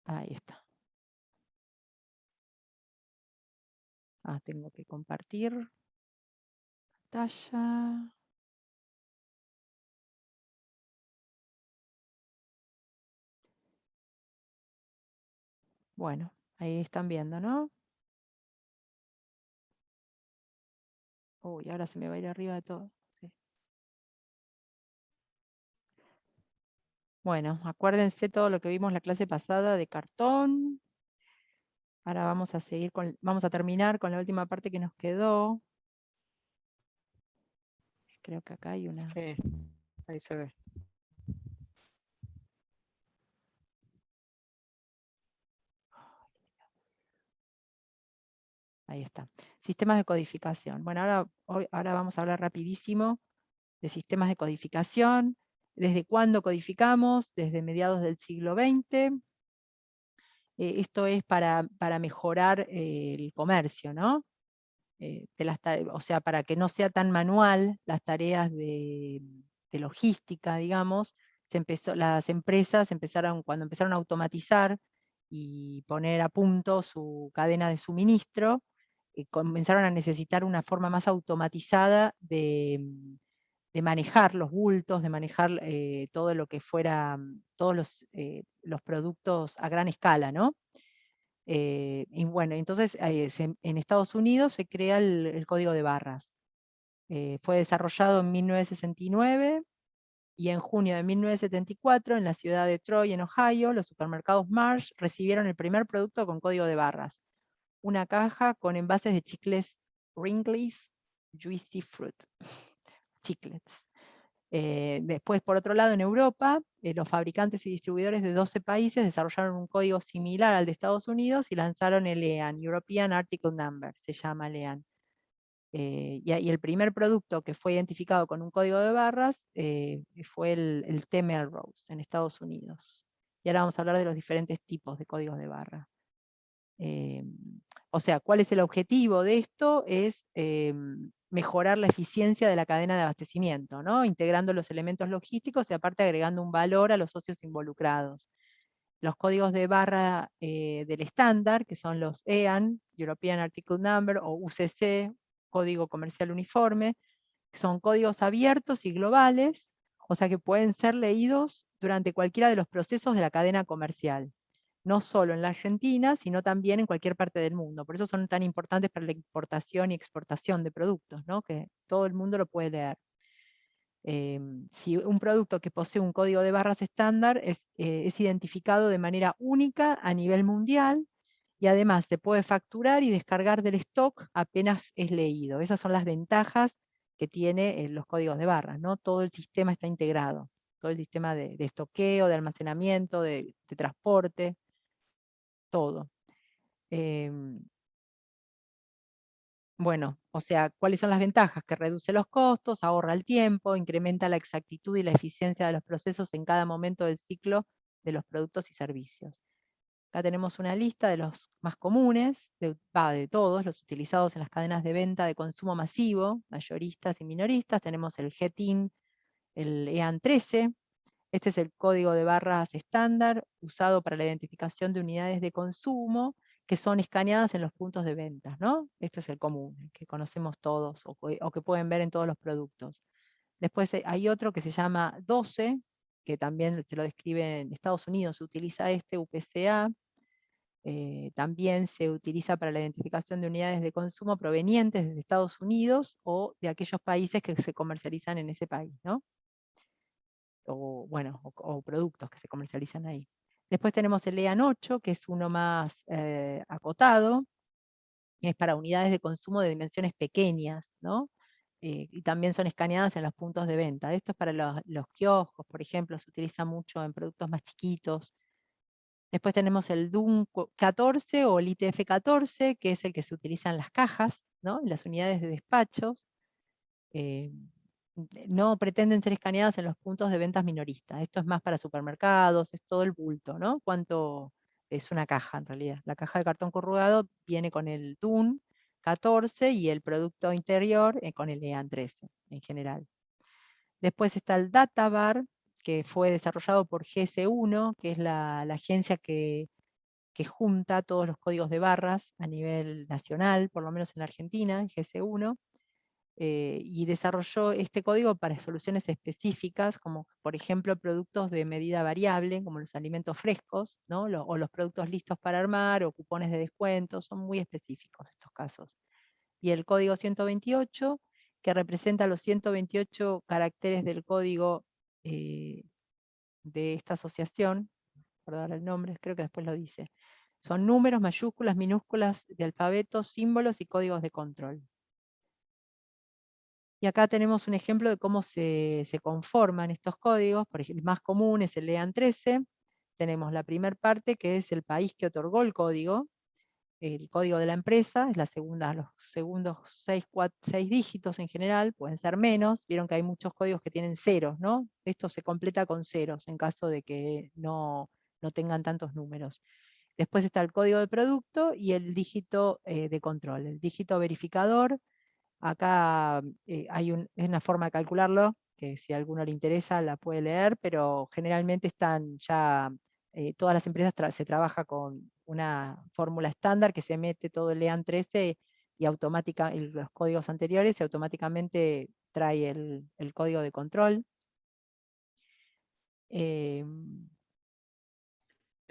Ahí está. Tengo que compartir pantalla. Bueno, ahí están viendo, ¿no? Uy, ahora se me va a ir arriba de todo. Sí. Bueno, acuérdense todo lo que vimos la clase pasada de cartón. Ahora vamos a terminar con la última parte que nos quedó. Creo que acá hay una. Sí, ahí se ve. Ahí está. Sistemas de codificación. Bueno, ahora vamos a hablar rapidísimo de sistemas de codificación. ¿Desde cuándo codificamos? Desde mediados del siglo XX. Esto es para mejorar el comercio, ¿no? O sea, para que no sea tan manual las tareas de logística, digamos, las empresas cuando empezaron a automatizar y poner a punto su cadena de suministro, comenzaron a necesitar una forma más automatizada de manejar los bultos, de manejar todo lo que fuera, todos los productos a gran escala, ¿no? Y bueno, entonces en Estados Unidos se crea el código de barras. Fue desarrollado en 1969 y en junio de 1974 en la ciudad de Troy, en Ohio, los supermercados Marsh recibieron el primer producto con código de barras. Una caja con envases de chicles Wrigley's Juicy Fruit. Chiclets. Después, por otro lado, en Europa, los fabricantes y distribuidores de 12 países desarrollaron un código similar al de Estados Unidos y lanzaron el EAN, European Article Number, se llama el EAN. Y el primer producto que fue identificado con un código de barras fue el té Melrose en Estados Unidos. Y ahora vamos a hablar de los diferentes tipos de códigos de barra. O sea, ¿cuál es el objetivo de esto? Es mejorar la eficiencia de la cadena de abastecimiento, ¿no? Integrando los elementos logísticos y aparte agregando un valor a los socios involucrados. Los códigos de barra del estándar, que son los EAN, European Article Number, o UCC, Código Comercial Uniforme, son códigos abiertos y globales, o sea que pueden ser leídos durante cualquiera de los procesos de la cadena comercial, no solo en la Argentina, sino también en cualquier parte del mundo. Por eso son tan importantes para la importación y exportación de productos, ¿no? Que todo el mundo lo puede leer. Si un producto que posee un código de barras estándar es identificado de manera única a nivel mundial y además se puede facturar y descargar del stock apenas es leído. Esas son las ventajas que tiene los códigos de barras, ¿no? Todo el sistema está integrado, todo el sistema de estoqueo, de almacenamiento, de transporte, todo. Bueno, o sea, ¿cuáles son las ventajas? Que reduce los costos, ahorra el tiempo, incrementa la exactitud y la eficiencia de los procesos en cada momento del ciclo de los productos y servicios. Acá tenemos una lista de los más comunes, de todos los utilizados en las cadenas de venta de consumo masivo, mayoristas y minoristas. Tenemos el GETIN, el EAN 13. Este es el código de barras estándar usado para la identificación de unidades de consumo que son escaneadas en los puntos de venta, ¿no? Este es el común, el que conocemos todos o que pueden ver en todos los productos. Después hay otro que se llama 12, que también se lo describe en Estados Unidos, se utiliza este UPCA. También se utiliza para la identificación de unidades de consumo provenientes de Estados Unidos o de aquellos países que se comercializan en ese país, ¿no? O productos que se comercializan ahí. Después tenemos el EAN 8, que es uno más acotado, es para unidades de consumo de dimensiones pequeñas, ¿no? Y también son escaneadas en los puntos de venta. Esto es para los kioscos, por ejemplo, se utiliza mucho en productos más chiquitos. Después tenemos el DUN 14 o el ITF 14, que es el que se utiliza en las cajas, ¿no? En las unidades de despachos. Eh, no pretenden ser escaneadas en los puntos de ventas minoristas. Esto es más para supermercados, es todo el bulto, ¿no? Cuánto es una caja en realidad. La caja de cartón corrugado viene con el DUN 14 y el producto interior con el EAN 13 en general. Después está el DataBar, que fue desarrollado por GS1, que es la agencia que que junta todos los códigos de barras a nivel nacional, por lo menos en la Argentina, el GS1, y desarrolló este código para soluciones específicas, como por ejemplo productos de medida variable, como los alimentos frescos, ¿no? O los productos listos para armar, o cupones de descuento, son muy específicos estos casos. Y el código 128, que representa los 128 caracteres del código de esta asociación, por dar el nombre, creo que después lo dice. Son números, mayúsculas, minúsculas de alfabeto, símbolos y códigos de control. Y acá tenemos un ejemplo de cómo se conforman estos códigos. Por ejemplo, el más común es el LEAN 13. Tenemos la primera parte, que es el país que otorgó el código de la empresa, es los segundos 6 dígitos en general, pueden ser menos. Vieron que hay muchos códigos que tienen ceros, ¿no? Esto se completa con ceros en caso de que no tengan tantos números. Después está el código de producto y el dígito de control. El dígito verificador, acá es una forma de calcularlo, que si a alguno le interesa la puede leer, pero generalmente están ya, todas las empresas se trabaja con una fórmula estándar que se mete todo el LEAN 13 y los códigos anteriores, y automáticamente trae el código de control. Te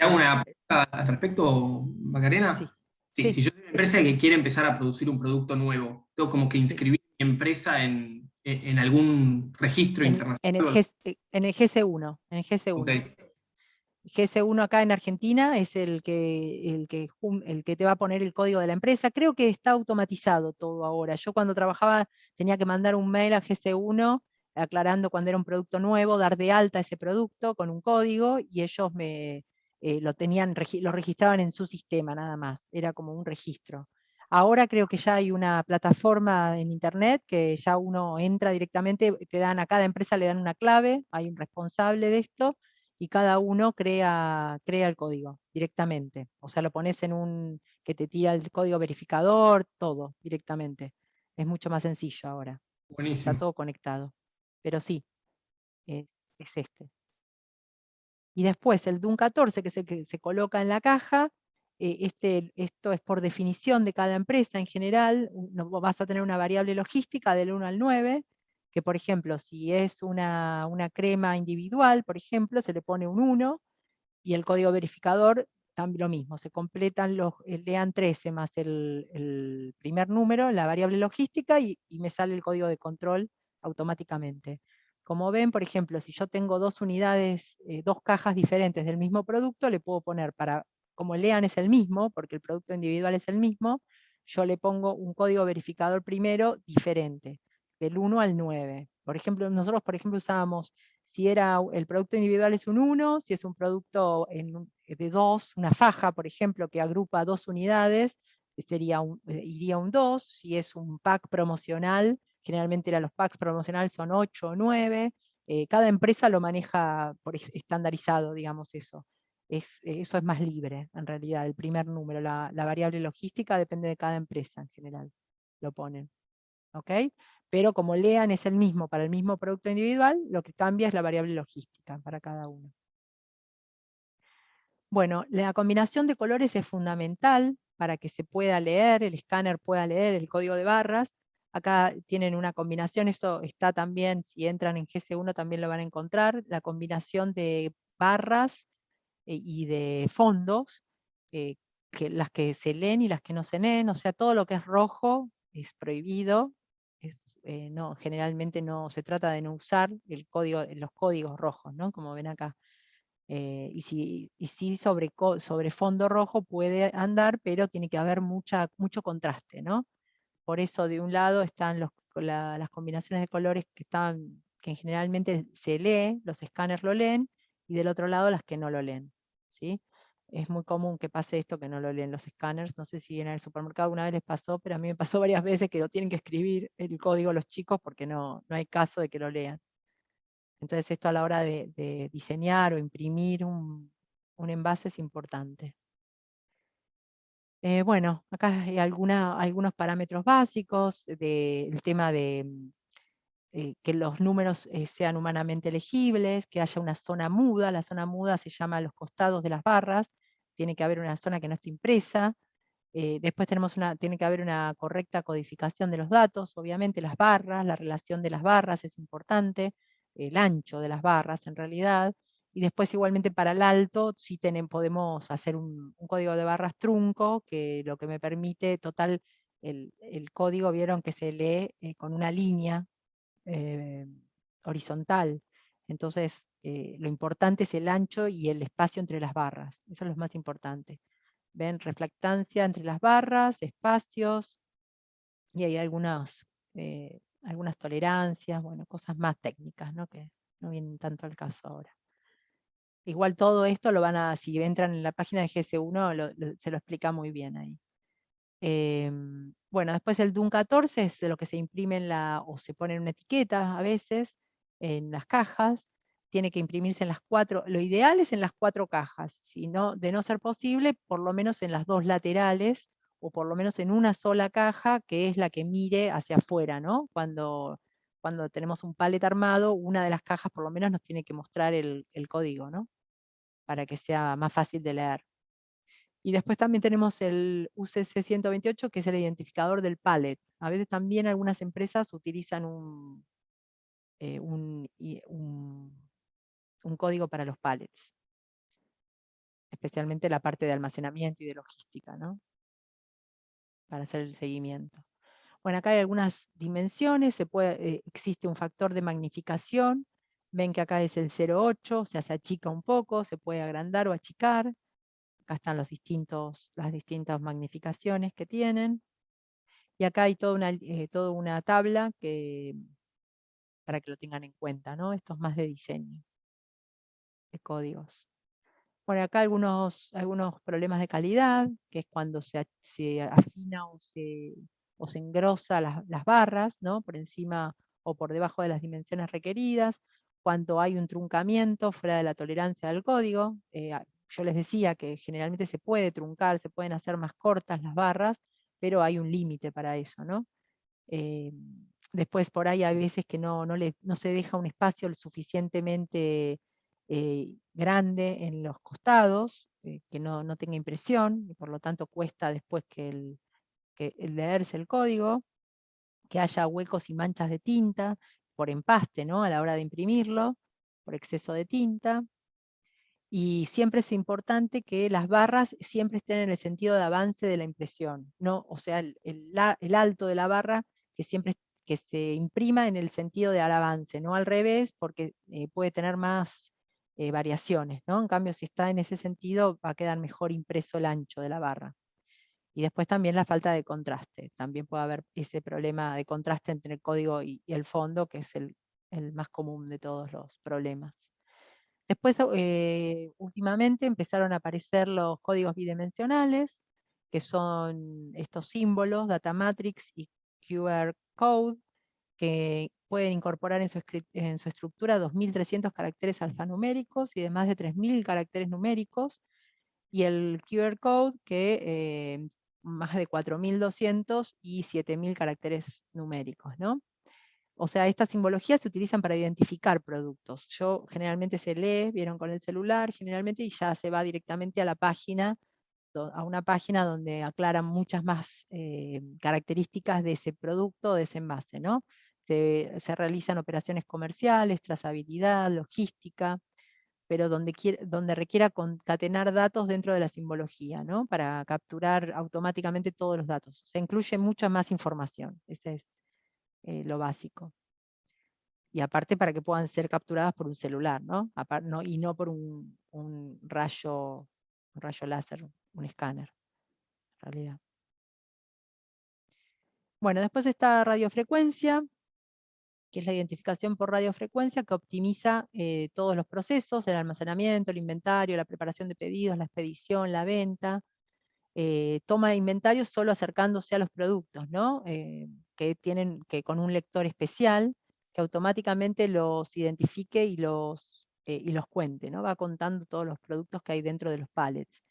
hago Bueno, una pregunta al respecto, Macarena. sí, Sí, si sí, yo soy una empresa que quiere empezar a producir un producto nuevo, tengo como que sí. inscribir mi empresa en algún registro internacional. En el GC1, en el Ok, GS1. GS1 acá en Argentina es el que te va a poner el código de la empresa. Creo que está automatizado todo ahora. Yo cuando trabajaba tenía que mandar un mail a GS1 aclarando cuando era un producto nuevo, dar de alta ese producto con un código, y ellos lo registraban en su sistema nada más. Era como un registro. Ahora creo que ya hay una plataforma en internet que ya uno entra directamente, a cada empresa le dan una clave, hay un responsable de esto, y cada uno crea el código directamente. O sea, lo pones que te tira el código verificador, todo directamente. Es mucho más sencillo ahora. Está buenísimo. todo conectado. Pero sí, es este. Y después el DUN 14, que es el que se coloca en la caja. Esto es por definición de cada empresa en general. Vas a tener una variable logística del 1 al 9, que por ejemplo, si es una crema individual, por ejemplo, se le pone un 1, y el código verificador también lo mismo, se completan el LEAN 13 más el primer número, la variable logística, y me sale el código de control automáticamente. Como ven, por ejemplo, si yo tengo dos unidades, dos cajas diferentes del mismo producto, le puedo poner como el LEAN es el mismo, porque el producto individual es el mismo, yo le pongo un código verificador primero diferente, del 1 al 9. Por ejemplo, nosotros usábamos, si el producto individual es un 1, si es un producto de 2, una faja, por ejemplo, que agrupa 2 unidades, iría un 2. Si es un pack promocional, generalmente los packs promocionales son 8 o 9. Cada empresa lo maneja estandarizado, digamos eso. Eso es más libre, en realidad, el primer número. La variable logística depende de cada empresa en general, lo ponen. ¿Ok? Pero como LEAN es el mismo para el mismo producto individual, lo que cambia es la variable logística para cada uno. Bueno, la combinación de colores es fundamental para que se pueda leer, el escáner pueda leer el código de barras. Acá tienen una combinación, esto está también, si entran en GS1 también lo van a encontrar, la combinación de barras y de fondos, las que se leen y las que no se leen. O sea, todo lo que es rojo es prohibido. No, generalmente no se trata de no usar los códigos rojos, ¿no? Como ven acá. Y sí sobre fondo rojo puede andar, pero tiene que haber mucho contraste, ¿no? Por eso de un lado están las combinaciones de colores que generalmente se lee, los escáneres lo leen, y del otro lado las que no lo leen, ¿sí? Es muy común que pase esto, que no lo leen los escáneres. No sé si en el supermercado una vez les pasó, pero a mí me pasó varias veces que lo tienen que escribir el código los chicos porque no hay caso de que lo lean. Entonces esto a la hora de diseñar o imprimir un envase es importante. Bueno, acá hay algunos parámetros básicos del tema de que los números sean humanamente legibles, que haya una zona muda. La zona muda se llama a los costados de las barras, tiene que haber una zona que no esté impresa. Después tiene que haber una correcta codificación de los datos, obviamente las barras, la relación de las barras es importante, el ancho de las barras en realidad, y después igualmente para el alto sí podemos hacer un código de barras trunco, que lo que me permite, total, el código vieron que se lee con una línea horizontal. Entonces, lo importante es el ancho y el espacio entre las barras, eso es lo más importante. ¿Ven? Reflectancia entre las barras, espacios, y hay algunas tolerancias, bueno, cosas más técnicas, ¿no? Que no vienen tanto al caso ahora. Igual todo esto si entran en la página de GS1, se lo explica muy bien ahí. Bueno, después el DUN 14 es lo que se imprime o se pone en una etiqueta a veces, en las cajas. Tiene que imprimirse en las 4, lo ideal es en las 4 cajas, de no ser posible, por lo menos en las 2 laterales, o por lo menos en una sola caja, que es la que mire hacia afuera, ¿no? Cuando tenemos un pallet armado, una de las cajas por lo menos nos tiene que mostrar el código, ¿no? Para que sea más fácil de leer. Y después también tenemos el UCC 128, que es el identificador del pallet. A veces también algunas empresas utilizan un código para los pallets, especialmente la parte de almacenamiento y de logística, ¿no? Para hacer el seguimiento. Bueno, acá hay algunas dimensiones, existe un factor de magnificación, ven que acá es el 0,8, o sea, se achica un poco, se puede agrandar o achicar. Acá están las distintas magnificaciones que tienen. Y acá hay toda una tabla para que lo tengan en cuenta, ¿no? Esto es más de diseño, de códigos. Bueno, acá algunos problemas de calidad, que es cuando se afina o se engrosa las barras, ¿no? Por encima o por debajo de las dimensiones requeridas, cuando hay un truncamiento fuera de la tolerancia del código. Yo les decía que generalmente se puede truncar, se pueden hacer más cortas las barras, pero hay un límite para eso, ¿no? Después por ahí hay veces que no se deja un espacio lo suficientemente grande en los costados, que no tenga impresión, y por lo tanto cuesta después que el leerse el código, que haya huecos y manchas de tinta por empaste, ¿no? A la hora de imprimirlo, por exceso de tinta. Y siempre es importante que las barras siempre estén en el sentido de avance de la impresión, ¿no? O sea, el alto de la barra que se imprima en el sentido de al avance, no al revés, porque puede tener más variaciones, ¿no? En cambio, si está en ese sentido, va a quedar mejor impreso el ancho de la barra. Y después también la falta de contraste. También puede haber ese problema de contraste entre el código y el fondo, que es el más común de todos los problemas. Después, últimamente empezaron a aparecer los códigos bidimensionales, que son estos símbolos, data matrix y QR code, que pueden incorporar en su estructura 2.300 caracteres alfanuméricos y de más de 3.000 caracteres numéricos, y el QR code que más de 4.200 y 7.000 caracteres numéricos, ¿no? O sea, estas simbologías se utilizan para identificar productos. Generalmente se lee, vieron con el celular, generalmente, y ya se va directamente a una página donde aclaran muchas más características de ese producto o de ese envase, ¿no? Se realizan operaciones comerciales, trazabilidad, logística, pero donde requiera concatenar datos dentro de la simbología, ¿no? Para capturar automáticamente todos los datos. Se incluye mucha más información, ese es lo básico. Y aparte para que puedan ser capturadas por un celular, ¿no? Y no por un rayo láser, un escáner, en realidad. Bueno, después está radiofrecuencia, que es la identificación por radiofrecuencia, que optimiza todos los procesos, el almacenamiento, el inventario, la preparación de pedidos, la expedición, la venta. Toma inventario solo acercándose a los productos, ¿no? Que con un lector especial, que automáticamente los identifique y los cuente, ¿no? Va contando todos los productos que hay dentro de los pallets.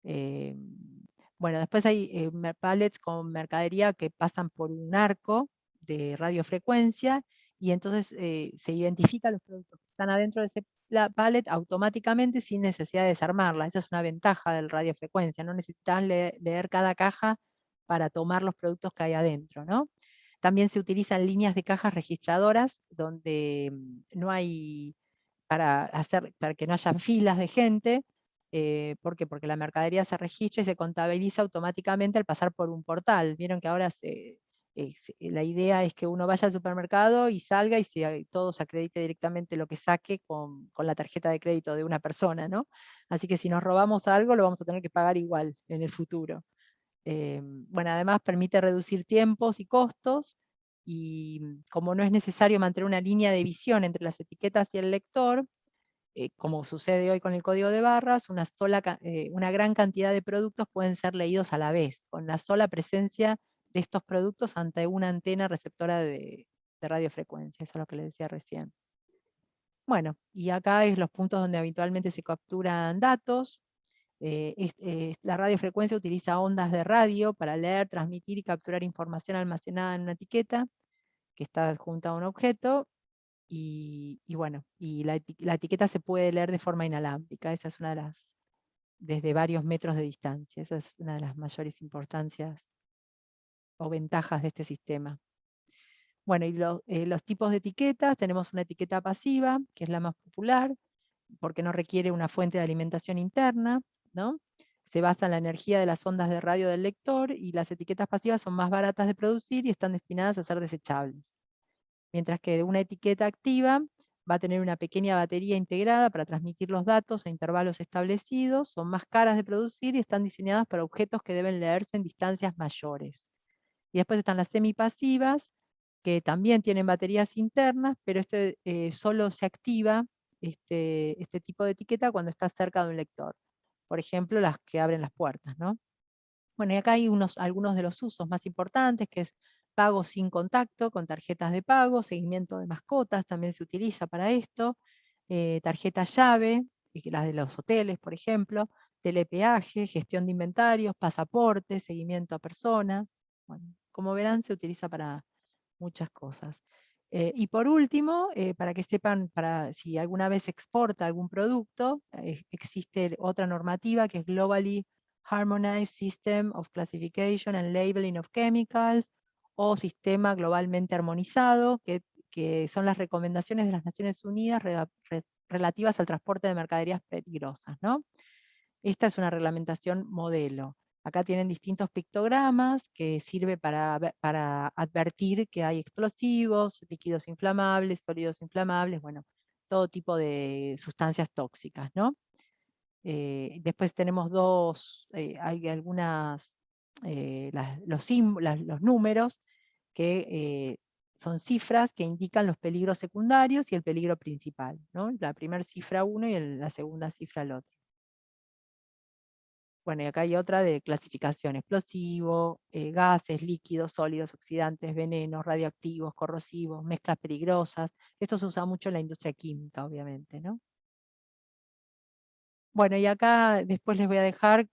Bueno, después hay pallets con mercadería que pasan por un arco de radiofrecuencia, y entonces se identifican los productos que están adentro de ese la pallet automáticamente sin necesidad de desarmarla. Esa es una ventaja del radiofrecuencia, no necesitan leer cada caja para tomar los productos que hay adentro, ¿no? También se utilizan líneas de cajas registradoras donde no hay, para que no haya filas de gente. ¿Por qué? Porque la mercadería se registra y se contabiliza automáticamente al pasar por un portal. Vieron que ahora la idea es que uno vaya al supermercado y salga y todo se acredite directamente lo que saque con la tarjeta de crédito de una persona, ¿no? Así que si nos robamos algo lo vamos a tener que pagar igual en el futuro. Bueno, además permite reducir tiempos y costos, y como no es necesario mantener una línea de visión entre las etiquetas y el lector, como sucede hoy con el código de barras, una gran cantidad de productos pueden ser leídos a la vez, con la sola presencia de estos productos ante una antena receptora de radiofrecuencia. Eso es lo que les decía recién. Bueno, y acá es los puntos donde habitualmente se capturan datos. La radiofrecuencia utiliza ondas de radio para leer, transmitir y capturar información almacenada en una etiqueta que está adjunta a un objeto. Y bueno, y la etiqueta se puede leer de forma inalámbrica. Esa es una de las, desde varios metros de distancia. Esa es una de las mayores importancias o ventajas de este sistema. Bueno, y los tipos de etiquetas, tenemos una etiqueta pasiva, que es la más popular, porque no requiere una fuente de alimentación interna, ¿no? Se basa en la energía de las ondas de radio del lector, y las etiquetas pasivas son más baratas de producir y están destinadas a ser desechables. Mientras que una etiqueta activa va a tener una pequeña batería integrada para transmitir los datos a intervalos establecidos, son más caras de producir y están diseñadas para objetos que deben leerse en distancias mayores. Y después están las semipasivas, que también tienen baterías internas, pero solo se activa este tipo de etiqueta cuando está cerca de un lector. Por ejemplo, las que abren las puertas, ¿no? Bueno, y acá hay algunos de los usos más importantes, que es pago sin contacto con tarjetas de pago, seguimiento de mascotas también se utiliza para esto, tarjeta llave, las de los hoteles, por ejemplo, telepeaje, gestión de inventarios, pasaporte, seguimiento a personas. Bueno, como verán, se utiliza para muchas cosas. Y por último, para que sepan, si alguna vez se exporta algún producto, existe otra normativa que es Globally Harmonized System of Classification and Labeling of Chemicals, o Sistema Globalmente Armonizado, que son las recomendaciones de las Naciones Unidas relativas al transporte de mercaderías peligrosas, ¿no? Esta es una reglamentación modelo. Acá tienen distintos pictogramas que sirve para advertir que hay explosivos, líquidos inflamables, sólidos inflamables, bueno, todo tipo de sustancias tóxicas, ¿no? Después tenemos hay algunas, los números que son cifras que indican los peligros secundarios y el peligro principal, ¿no? La primera cifra 1 y la segunda cifra el otro. Bueno, y acá hay otra de clasificación: explosivo, gases, líquidos, sólidos, oxidantes, venenos, radioactivos, corrosivos, mezclas peligrosas. Esto se usa mucho en la industria química, obviamente, ¿no? Bueno, y acá después les voy a dejar,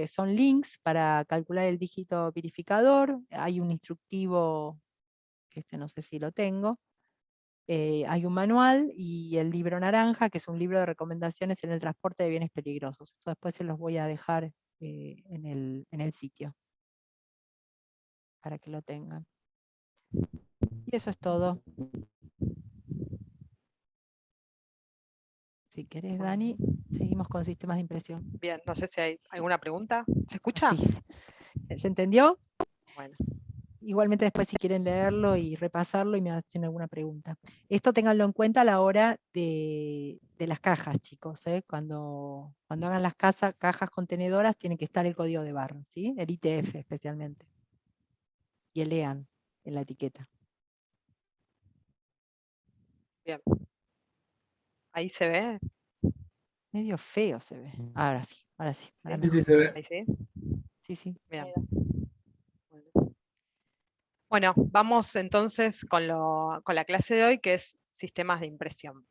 son links para calcular el dígito verificador. Hay un instructivo, que no sé si lo tengo. Hay un manual y el libro naranja, que es un libro de recomendaciones en el transporte de bienes peligrosos. Esto después se los voy a dejar en el sitio, para que lo tengan. Y eso es todo. Si querés, Dani, seguimos con sistemas de impresión. Bien, no sé si hay alguna pregunta. ¿Se escucha? Sí. ¿Se entendió? Bueno. Igualmente después, si quieren leerlo y repasarlo y me hacen alguna pregunta. Esto ténganlo en cuenta a la hora de las cajas, chicos. Cuando hagan las cajas contenedoras, tiene que estar el código de barras, ¿sí? El ITF especialmente. Y el EAN en la etiqueta. Bien. Ahí se ve. Medio feo se ve. Ahora sí, ahora sí. Ahora Sí, mejor. sí, se ve. Ahí sí. Sí, sí. Bien. Bueno, vamos entonces con la clase de hoy, que es sistemas de impresión.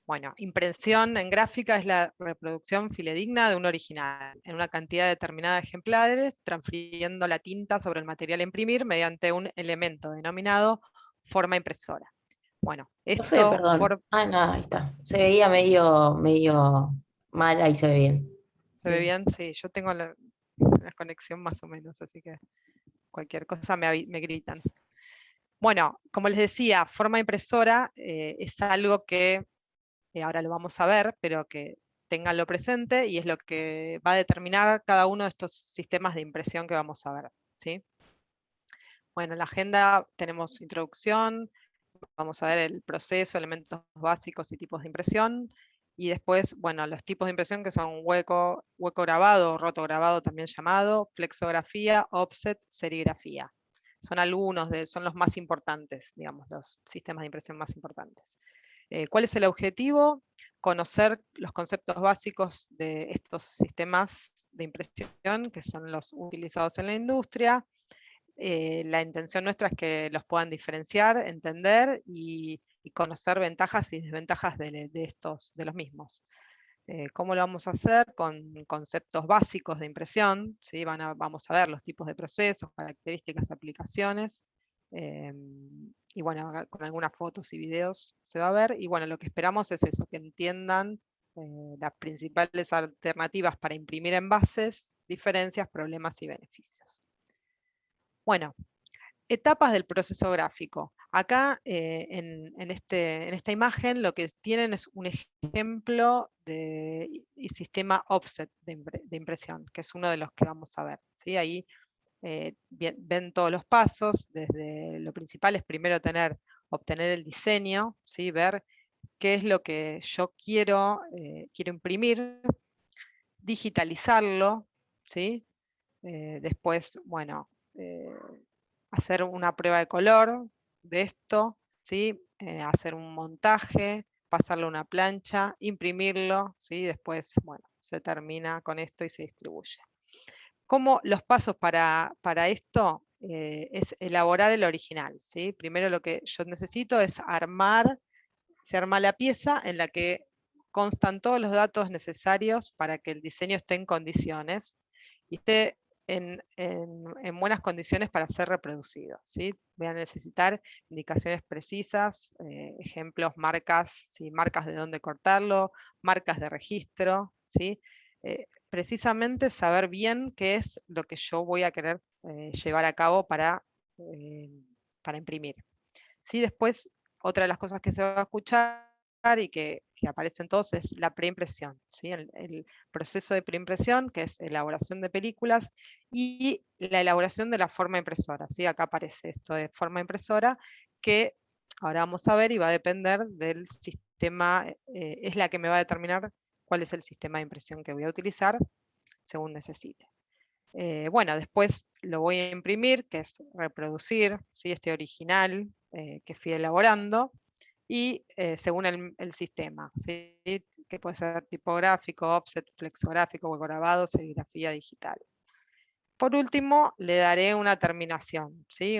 Bueno, impresión en gráfica es la reproducción fidedigna de un original en una cantidad determinada de ejemplares, transfiriendo la tinta sobre el material a imprimir mediante un elemento denominado forma impresora. Bueno, Profe, esto perdón. Ah, no, ahí está. Se veía medio mal, ahí se ve bien. ¿se ve Sí. bien? Sí, yo tengo la conexión más o menos, así que cualquier cosa me gritan. Bueno, como les decía, forma impresora es algo que ahora lo vamos a ver, pero que ténganlo presente y es lo que va a determinar cada uno de estos sistemas de impresión que vamos a ver, ¿sí? Bueno, en la agenda tenemos introducción, vamos a ver el proceso, elementos básicos y tipos de impresión, y después, bueno, los tipos de impresión que son hueco grabado, roto grabado también llamado, flexografía, offset, serigrafía. Son son los más importantes, digamos, los sistemas de impresión más importantes. ¿Cuál es el objetivo? Conocer los conceptos básicos de estos sistemas de impresión, que son los utilizados en la industria. La intención nuestra es que los puedan diferenciar, entender y conocer ventajas y desventajas de los mismos. ¿Cómo lo vamos a hacer? Con conceptos básicos de impresión, ¿sí? Vamos a ver los tipos de procesos, características, aplicaciones, y bueno, con algunas fotos y videos se va a ver, y bueno, lo que esperamos es eso, que entiendan las principales alternativas para imprimir envases, diferencias, problemas y beneficios. Bueno, etapas del proceso gráfico. Acá en esta imagen lo que tienen es un ejemplo de sistema offset de impresión, que es uno de los que vamos a ver. ¿Sí? Ahí ven todos los pasos, desde lo principal es primero obtener el diseño, ¿sí? Ver qué es lo que yo quiero imprimir, digitalizarlo, ¿sí? Después, bueno, hacer una prueba de color de esto, ¿sí? Hacer un montaje, pasarlo a una plancha, imprimirlo, ¿sí? Después, bueno, se termina con esto y se distribuye. ¿Cómo los pasos para esto? Es elaborar el original, ¿sí? Primero lo que yo necesito es se arma la pieza en la que constan todos los datos necesarios para que el diseño esté en condiciones y esté en buenas condiciones para ser reproducido, ¿sí? Voy a necesitar indicaciones precisas, ejemplos, marcas, ¿sí? Marcas de dónde cortarlo, marcas de registro, ¿sí? Precisamente saber bien qué es lo que yo voy a querer llevar a cabo para imprimir. ¿Sí? Después, otra de las cosas que se va a escuchar y que aparecen todos es la preimpresión, ¿sí? El proceso de preimpresión, que es elaboración de películas, y la elaboración de la forma impresora, ¿sí? Acá aparece esto de forma impresora, que ahora vamos a ver y va a depender del sistema, es la que me va a determinar cuál es el sistema de impresión que voy a utilizar según necesite. Bueno, después lo voy a imprimir, que es reproducir, ¿sí? Este original que fui elaborando, y según el sistema, ¿sí? Que puede ser tipográfico, offset, flexográfico, hueco grabado, serigrafía digital. Por último, le daré una terminación, ¿sí?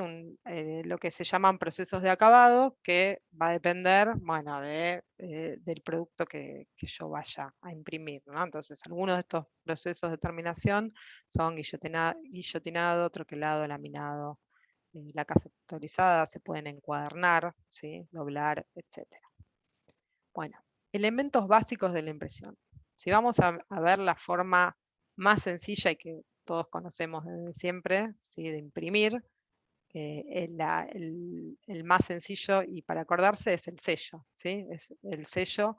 Lo que se llaman procesos de acabado, que va a depender, bueno, del producto que yo vaya a imprimir, ¿no? Entonces, algunos de estos procesos de terminación son guillotinado, troquelado, laminado, laca sectorizada, se pueden encuadernar, ¿sí? Doblar, etc. Bueno, elementos básicos de la impresión. Si vamos a ver la forma más sencilla y que todos conocemos desde siempre, ¿sí? De imprimir, el más sencillo y para acordarse es el sello, ¿sí? El sello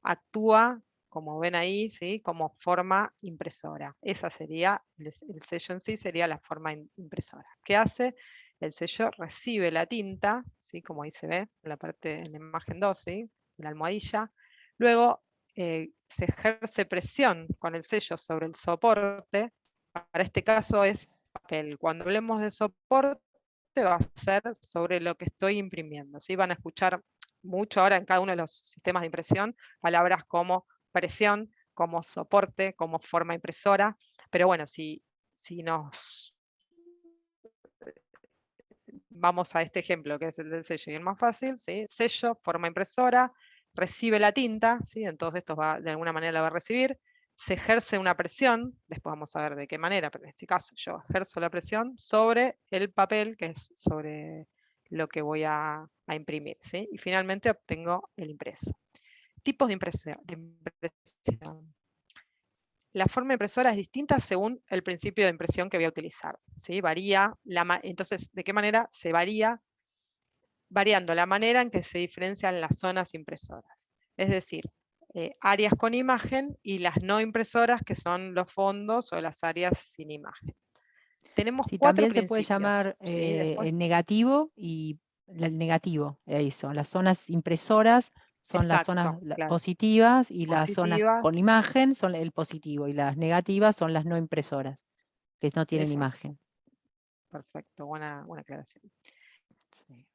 actúa, como ven ahí, ¿sí? Como forma impresora. Esa sería, el sello en sí sería la forma impresora. ¿Qué hace? El sello recibe la tinta, ¿sí? Como ahí se ve en la imagen 2, ¿sí? De la almohadilla. Luego se ejerce presión con el sello sobre el soporte. Para este caso es papel. Cuando hablemos de soporte va a ser sobre lo que estoy imprimiendo, ¿sí? Van a escuchar mucho ahora en cada uno de los sistemas de impresión palabras como presión, como soporte, como forma impresora, pero bueno, si nos vamos a este ejemplo que es el del sello y el más fácil, ¿sí? Sello, forma impresora, recibe la tinta, ¿sí? Entonces esto de alguna manera la va a recibir, se ejerce una presión, después vamos a ver de qué manera, pero en este caso yo ejerzo la presión sobre el papel, que es sobre lo que voy a imprimir, ¿sí? Y finalmente obtengo el impreso. Tipos de impresión. La forma impresora es distinta según el principio de impresión que voy a utilizar, ¿sí? Varía, entonces, ¿de qué manera se varía? Variando la manera en que se diferencian las zonas impresoras. Es decir, áreas con imagen y las no impresoras, que son los fondos o las áreas sin imagen. Tenemos Sí, 4 también se puede principios. llamar ¿Sí? Después, el negativo y el negativo, eso. Las zonas impresoras son las zonas exacto, claro. positivas y las zonas Positiva, con imagen son el positivo y las negativas son las no impresoras, que no tienen exacto, imagen. perfecto, buena aclaración. Sí.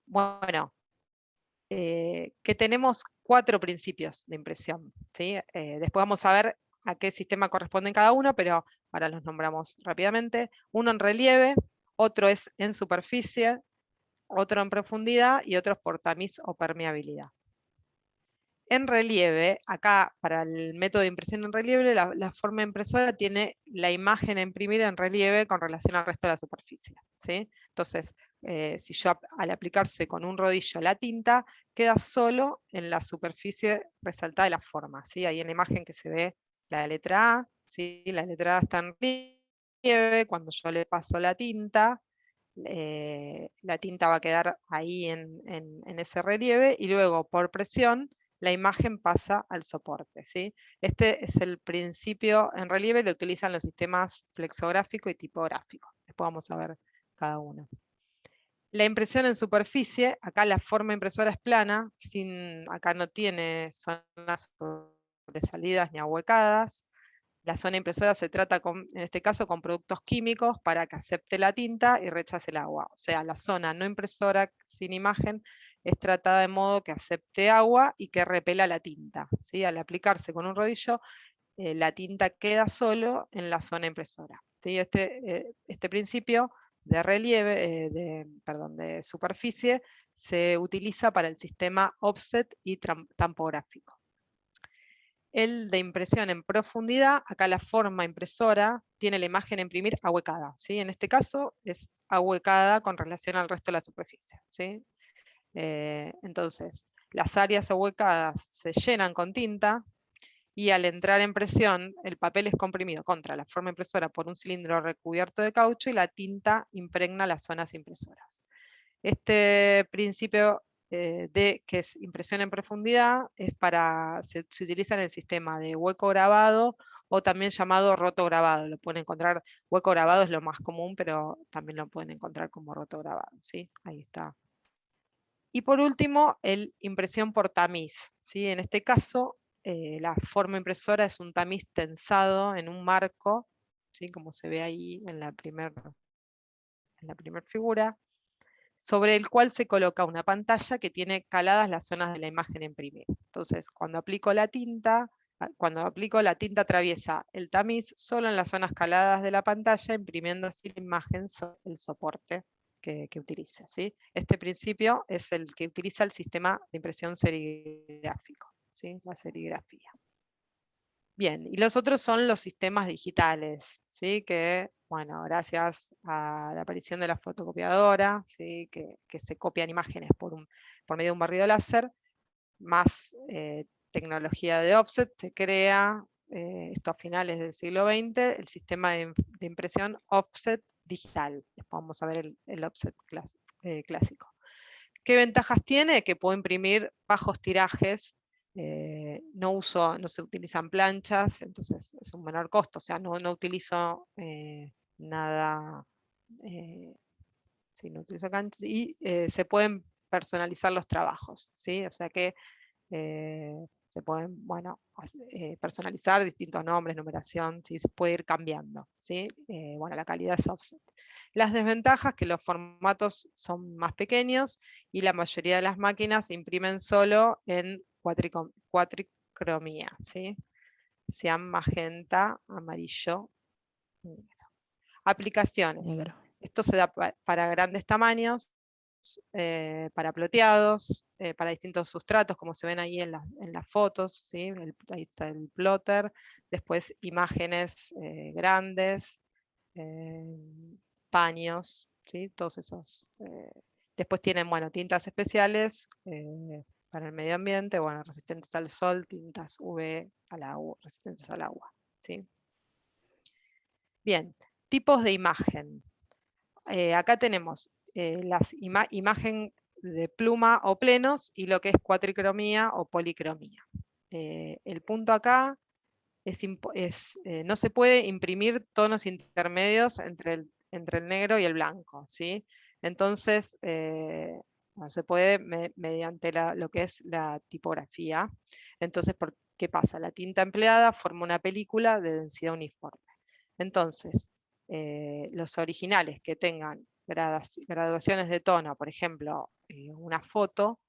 Bueno, que tenemos 4 principios de impresión, ¿sí? Después vamos a ver a qué sistema corresponden cada uno, pero ahora los nombramos rápidamente. Uno en relieve, otro es en superficie, otro en profundidad y otro es por tamiz o permeabilidad. En relieve, acá para el método de impresión en relieve, la forma impresora tiene la imagen a imprimir en relieve con relación al resto de la superficie, ¿sí? Entonces, si yo al aplicarse con un rodillo la tinta, queda solo en la superficie resaltada de la forma, ¿sí? Ahí en la imagen que se ve la letra A, ¿sí? La letra A está en relieve, cuando yo le paso la tinta va a quedar ahí en ese relieve y luego por presión la imagen pasa al soporte, ¿sí? Este es el principio en relieve, lo utilizan los sistemas flexográfico y tipográfico. Después vamos a ver cada uno. La impresión en superficie, acá la forma impresora es plana, acá no tiene zonas sobresalidas ni ahuecadas. La zona impresora se trata, en este caso, con productos químicos para que acepte la tinta y rechace el agua. O sea, la zona no impresora sin imagen es tratada de modo que acepte agua y que repela la tinta, ¿sí? Al aplicarse con un rodillo, la tinta queda solo en la zona impresora, ¿sí? Este principio de relieve, de superficie, se utiliza para el sistema offset y tampográfico. El de impresión en profundidad, acá la forma impresora tiene la imagen a imprimir ahuecada, ¿sí? En este caso es ahuecada con relación al resto de la superficie, ¿sí? Entonces, las áreas ahuecadas se llenan con tinta y al entrar en presión, el papel es comprimido contra la forma impresora por un cilindro recubierto de caucho y la tinta impregna las zonas impresoras. Este principio que es impresión en profundidad, se utiliza en el sistema de hueco grabado o también llamado roto grabado. Lo pueden encontrar, hueco grabado es lo más común, pero también lo pueden encontrar como roto grabado, ¿sí? Ahí está. Y por último, el impresión por tamiz, ¿sí? En este caso, la forma impresora es un tamiz tensado en un marco, ¿sí? Como se ve ahí en la primera figura, sobre el cual se coloca una pantalla que tiene caladas las zonas de la imagen a imprimir. Entonces, cuando aplico la tinta atraviesa el tamiz solo en las zonas caladas de la pantalla, imprimiendo así la imagen sobre el soporte que utilice, ¿sí? Este principio es el que utiliza el sistema de impresión serigráfico, ¿sí? La serigrafía. Bien, y los otros son los sistemas digitales, ¿sí? Que, bueno, gracias a la aparición de la fotocopiadora, ¿sí? que se copian imágenes por medio de un barrido láser, más tecnología de offset, se crea, esto a finales del siglo XX, el sistema de impresión offset digital. Después vamos a ver el offset clásico. ¿Qué ventajas tiene? Que puedo imprimir bajos tirajes, no se utilizan planchas, entonces es un menor costo, o sea, no utilizo nada, no utilizo canchas, y se pueden personalizar los trabajos, ¿sí? O sea que se pueden, bueno, personalizar distintos nombres, numeración, ¿sí? Se puede ir cambiando, ¿sí? Bueno, la calidad es offset. Las desventajas, que los formatos son más pequeños y la mayoría de las máquinas imprimen solo en cuatricromía, ¿sí? Cian, magenta, amarillo, negro. Aplicaciones. Negro. Esto se da para grandes tamaños, para ploteados, para distintos sustratos, como se ven ahí en las fotos, ¿sí? Ahí está el plotter, después imágenes grandes, paños, ¿sí? Todos esos Después tienen, bueno, tintas especiales para el medio ambiente, bueno, resistentes al sol, tintas UV al agua, resistentes al agua, ¿sí? Bien, tipos de imagen. Acá tenemos las imagen de pluma o plenos y lo que es cuatricromía o policromía. El punto acá no se puede imprimir tonos intermedios entre el negro y el blanco, ¿sí? Entonces, no se puede mediante lo que es la tipografía. Entonces, ¿qué pasa? La tinta empleada forma una película de densidad uniforme. Entonces, los originales que tengan graduaciones de tono, por ejemplo, una foto,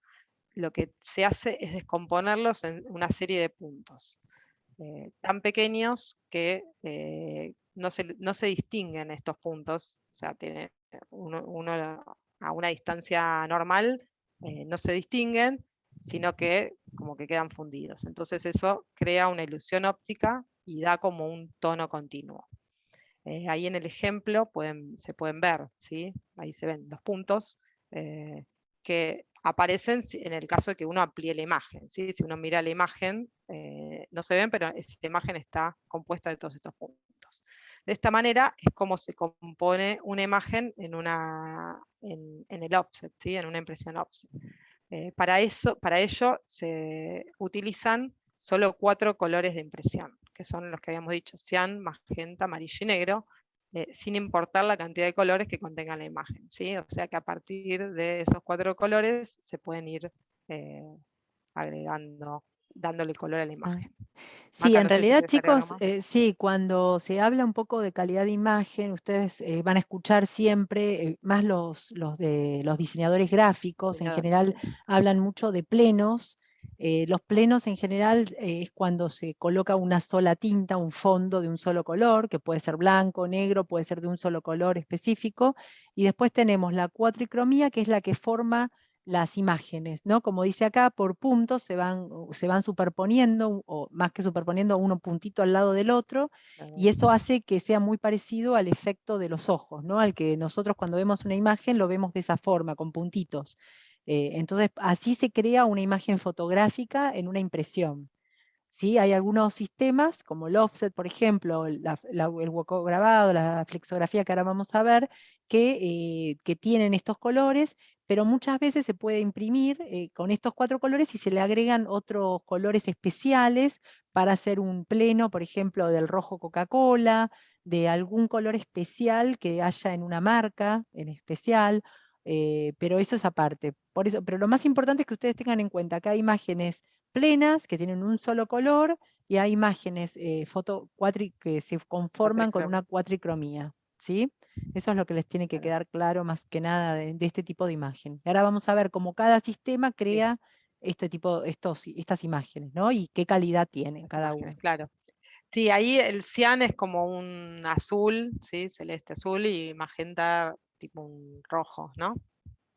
lo que se hace es descomponerlos en una serie de puntos tan pequeños que no se distinguen estos puntos, o sea, uno a una distancia normal no se distinguen, sino que como que quedan fundidos. Entonces eso crea una ilusión óptica y da como un tono continuo. Ahí en el ejemplo se pueden ver, ¿sí? Ahí se ven los puntos que aparecen en el caso de que uno amplíe la imagen, ¿sí? Si uno mira la imagen, no se ven, pero esta imagen está compuesta de todos estos puntos. De esta manera es como se compone una imagen en el offset, ¿sí? En una impresión offset. Para ello se utilizan solo 4 colores de impresión, que son los que habíamos dicho: cian, magenta, amarillo y negro, sin importar la cantidad de colores que contenga la imagen, ¿sí? O sea que a partir de esos 4 colores se pueden ir agregando, dándole color a la imagen. Sí, Maca, en no sé si realidad, querés agregar chicos, algo más. sí, cuando se habla un poco de calidad de imagen, ustedes van a escuchar siempre, más los diseñadores gráficos, en general hablan mucho de plenos. Los plenos en general es cuando se coloca una sola tinta, un fondo de un solo color, que puede ser blanco, negro, puede ser de un solo color específico, y después tenemos la cuatricromía, que es la que forma las imágenes, ¿no? Como dice acá, por puntos se van superponiendo, o más que superponiendo, uno puntito al lado del otro, y eso hace que sea muy parecido al efecto de los ojos, ¿no? Al que nosotros cuando vemos una imagen lo vemos de esa forma, con puntitos. Entonces, así se crea una imagen fotográfica en una impresión. ¿Sí? Hay algunos sistemas, como el offset, por ejemplo, el hueco grabado, la flexografía que ahora vamos a ver, que tienen estos colores, pero muchas veces se puede imprimir con estos 4 colores y se le agregan otros colores especiales para hacer un pleno, por ejemplo, del rojo Coca-Cola, de algún color especial que haya en una marca en especial, pero eso es aparte. Por eso, pero lo más importante es que ustedes tengan en cuenta que hay imágenes plenas, que tienen un solo color, y hay imágenes que se conforman con una cuatricromía, ¿sí? Eso es lo que les tiene que quedar claro más que nada de este tipo de imagen. Y ahora vamos a ver cómo cada sistema crea estas imágenes, ¿no? Y qué calidad tienen cada uno. Claro. Sí, ahí el cian es como un azul, ¿sí? Celeste azul, y magenta tipo un rojo, ¿no?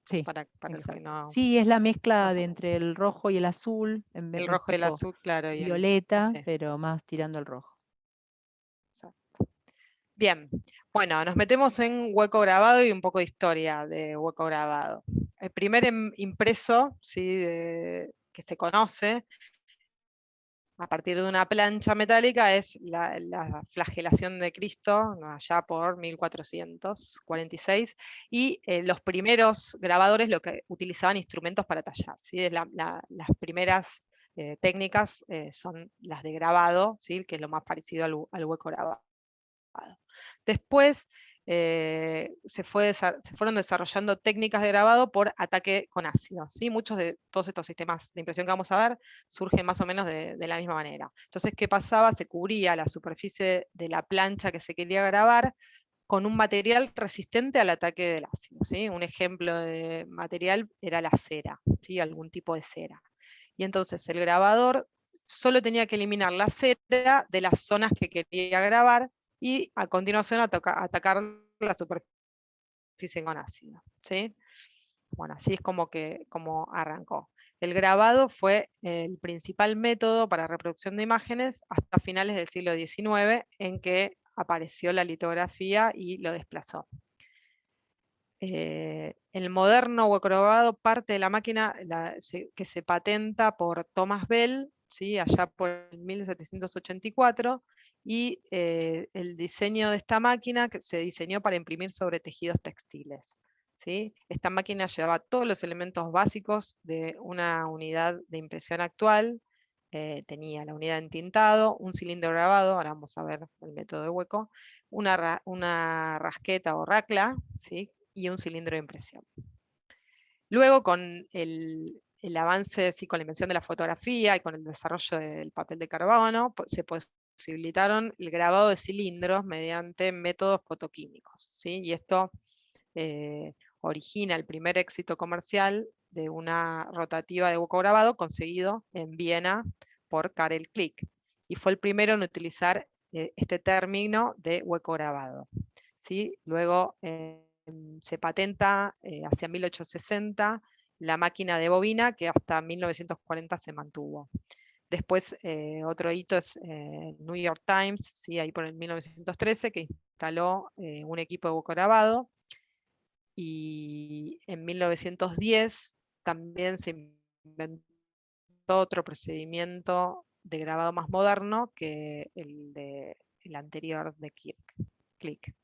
Sí, Para los que exacto. no... Sí, es la mezcla más o de menos. entre el rojo y el azul, El es rojo y el tipo azul, claro, y violeta, sí, pero más tirando al rojo. exacto. Bien, bueno, nos metemos en hueco grabado y un poco de historia de hueco grabado. El primer impreso, ¿sí? Que se conoce a partir de una plancha metálica es la flagelación de Cristo, allá por 1446, y los primeros grabadores lo que utilizaban instrumentos para tallar, ¿sí? Las primeras técnicas son las de grabado, ¿sí? Que es lo más parecido al hueco grabado. Después se fueron desarrollando técnicas de grabado por ataque con ácido, ¿sí? Muchos de todos estos sistemas de impresión que vamos a ver surgen más o menos de la misma manera. Entonces, ¿qué pasaba? Se cubría la superficie de la plancha que se quería grabar con un material resistente al ataque del ácido, ¿sí? Un ejemplo de material era la cera, ¿sí? Algún tipo de cera. Y entonces el grabador solo tenía que eliminar la cera de las zonas que quería grabar y a continuación atacar la superficie con ácido, ¿sí? Bueno, así es como arrancó. El grabado fue el principal método para reproducción de imágenes hasta finales del siglo XIX, en que apareció la litografía y lo desplazó. el moderno hueco grabado parte de la máquina que se patenta por Thomas Bell, ¿sí? Allá por el 1784, y el diseño de esta máquina que se diseñó para imprimir sobre tejidos textiles. ¿Sí? Esta máquina llevaba todos los elementos básicos de una unidad de impresión actual. Tenía la unidad de entintado, un cilindro grabado, ahora vamos a ver el método de hueco, una rasqueta o racla, ¿sí? Y un cilindro de impresión. Luego, con el avance, sí, con la invención de la fotografía y con el desarrollo del papel de carbono, se posibilitaron el grabado de cilindros mediante métodos fotoquímicos, ¿sí? Y esto origina el primer éxito comercial de una rotativa de hueco grabado conseguido en Viena por Karel Klick, y fue el primero en utilizar este término de hueco grabado. ¿Sí? Luego se patenta hacia 1860 la máquina de bobina, que hasta 1940 se mantuvo. Después, otro hito es New York Times, ¿sí? Ahí por el 1913, que instaló un equipo de hueco grabado, y en 1910 también se inventó otro procedimiento de grabado más moderno que el anterior de Klick.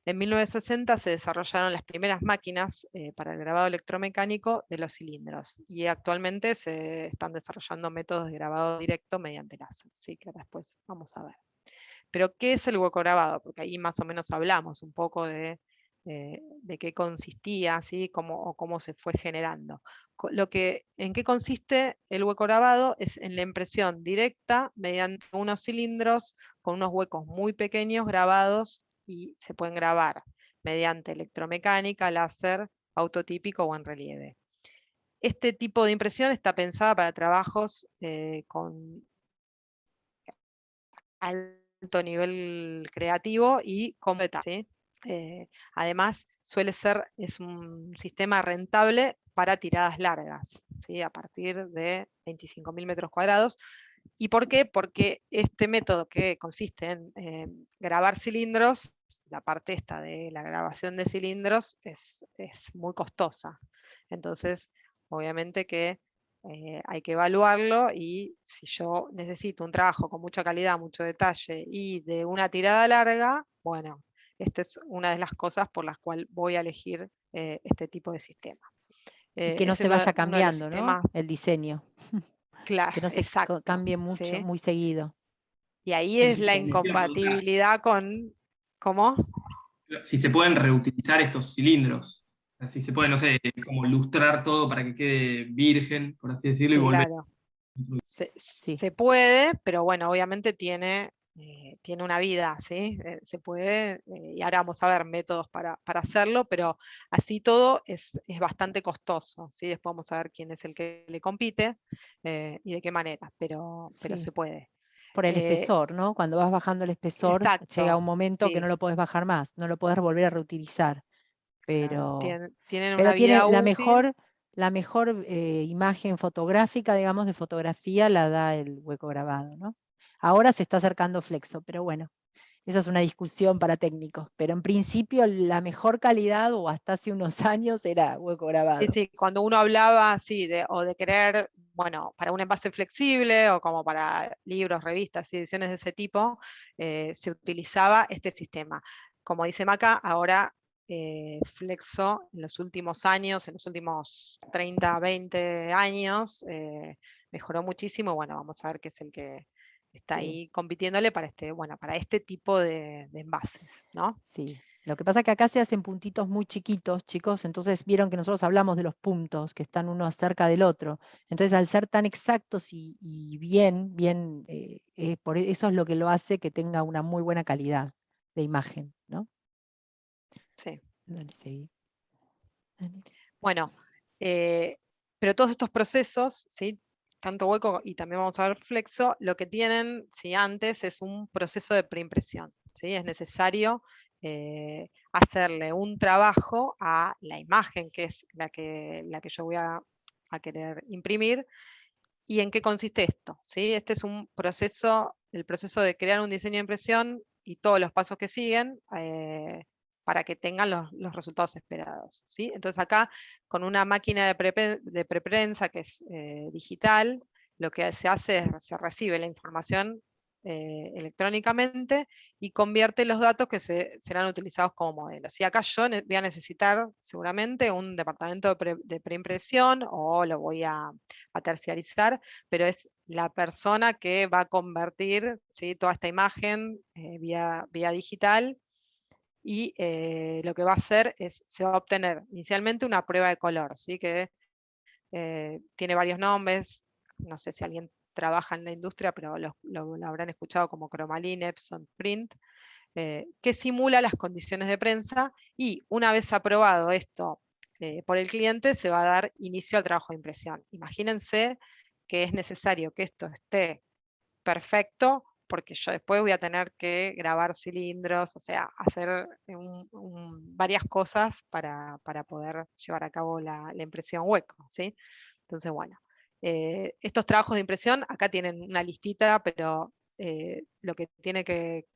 En 1960 se desarrollaron las primeras máquinas para el grabado electromecánico de los cilindros, y actualmente se están desarrollando métodos de grabado directo mediante láser, ¿sí? Que después vamos a ver. Pero, ¿qué es el hueco grabado? Porque ahí más o menos hablamos un poco de qué consistía, ¿sí? Cómo se fue generando. ¿En qué consiste el hueco grabado? Es en la impresión directa mediante unos cilindros con unos huecos muy pequeños grabados, y se pueden grabar mediante electromecánica, láser, autotípico o en relieve. Este tipo de impresión está pensada para trabajos con alto nivel creativo y con detalle, ¿sí? Además, es un sistema rentable para tiradas largas, ¿sí? A partir de 25.000 metros cuadrados. ¿Y por qué? Porque este método, que consiste en grabar cilindros, la parte esta de la grabación de cilindros es muy costosa. Entonces, obviamente que hay que evaluarlo, y si yo necesito un trabajo con mucha calidad, mucho detalle y de una tirada larga, bueno, esta es una de las cosas por las cuales voy a elegir este tipo de sistema. Y que no Es se vaya uno de los cambiando, ¿no? sistemas, El diseño, claro, que no se exacto, cambie mucho, ¿sí? muy seguido. Y ahí Y es si la se eligieron usar, incompatibilidad con... ¿Cómo? si se pueden reutilizar estos cilindros, así se puede, no sé, como lustrar todo para que quede virgen, por así decirlo, y Sí, volver. Claro, sí. se puede, pero bueno, obviamente tiene una vida, ¿sí? Se puede, y ahora vamos a ver métodos para hacerlo, pero así todo es bastante costoso, ¿sí? Después vamos a ver quién es el que le compite y de qué manera, pero Sí. se puede. Por el espesor, ¿no? Cuando vas bajando el espesor, llega un Exacto, momento que no sí, lo podés bajar más, no lo podés volver a reutilizar. claro, Pero, tienen pero una tiene vida útil. la mejor imagen fotográfica, digamos, de fotografía la da el hueco grabado, ¿no? Ahora se está acercando Flexo, pero bueno, esa es una discusión para técnicos. Pero en principio la mejor calidad, o hasta hace unos años, era hueco Sí, grabado. sí, cuando uno hablaba así o de querer, bueno, para un envase flexible o como para libros, revistas y ediciones de ese tipo, se utilizaba este sistema. Como dice Maca, ahora Flexo en los últimos años, en los últimos 30, 20 años, mejoró muchísimo. Bueno, vamos a ver qué es el que está Sí. ahí compitiéndole para para este tipo de envases, ¿no? Sí, lo que pasa es que acá se hacen puntitos muy chiquitos, chicos, entonces vieron que nosotros hablamos de los puntos, que están uno cerca del otro. Entonces, al ser tan exactos y bien, por eso es lo que lo hace que tenga una muy buena calidad de imagen, ¿no? Sí. Dale, seguí. Dale. Bueno, pero todos estos procesos, ¿sí? Tanto hueco y también vamos a ver flexo, lo que tienen, si antes, es un proceso de preimpresión, ¿sí? Es necesario hacerle un trabajo a la imagen, que es la que yo voy a querer imprimir. ¿Y en qué consiste esto? ¿Sí? Este es un proceso, el proceso de crear un diseño de impresión y todos los pasos que siguen. para que tengan los resultados esperados, ¿sí? Entonces acá, con una máquina de preprensa que es digital, lo que se hace es, se recibe la información electrónicamente y convierte los datos que serán utilizados como modelos. Y acá yo voy a necesitar seguramente un departamento de preimpresión, o lo voy a terciarizar, pero es la persona que va a convertir, ¿sí?, toda esta imagen vía digital, y lo que va a hacer es, se va a obtener inicialmente una prueba de color, ¿sí?, que tiene varios nombres. No sé si alguien trabaja en la industria, pero lo habrán escuchado como Cromalin, Epson Print, que simula las condiciones de prensa, y una vez aprobado esto por el cliente, se va a dar inicio al trabajo de impresión. Imagínense que es necesario que esto esté perfecto, porque yo después voy a tener que grabar cilindros, o sea, hacer varias cosas para poder llevar a cabo la impresión hueco, ¿sí? Entonces, bueno, estos trabajos de impresión, acá tienen una listita, pero lo que tiene que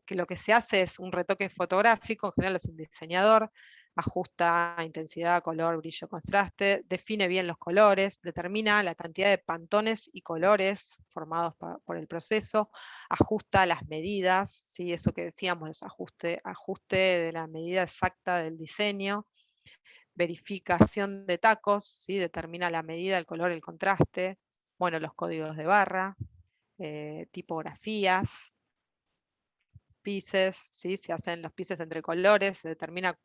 lo que se hace es un retoque fotográfico. En general es un diseñador, ajusta intensidad, color, brillo, contraste, define bien los colores, determina la cantidad de pantones y colores formados por el proceso, ajusta las medidas, ¿sí? Eso que decíamos, ajuste de la medida exacta del diseño, verificación de tacos, ¿sí?, determina la medida, el color, el contraste, bueno, los códigos de barra, tipografías, pises, ¿sí?, se hacen los pises entre colores, se determina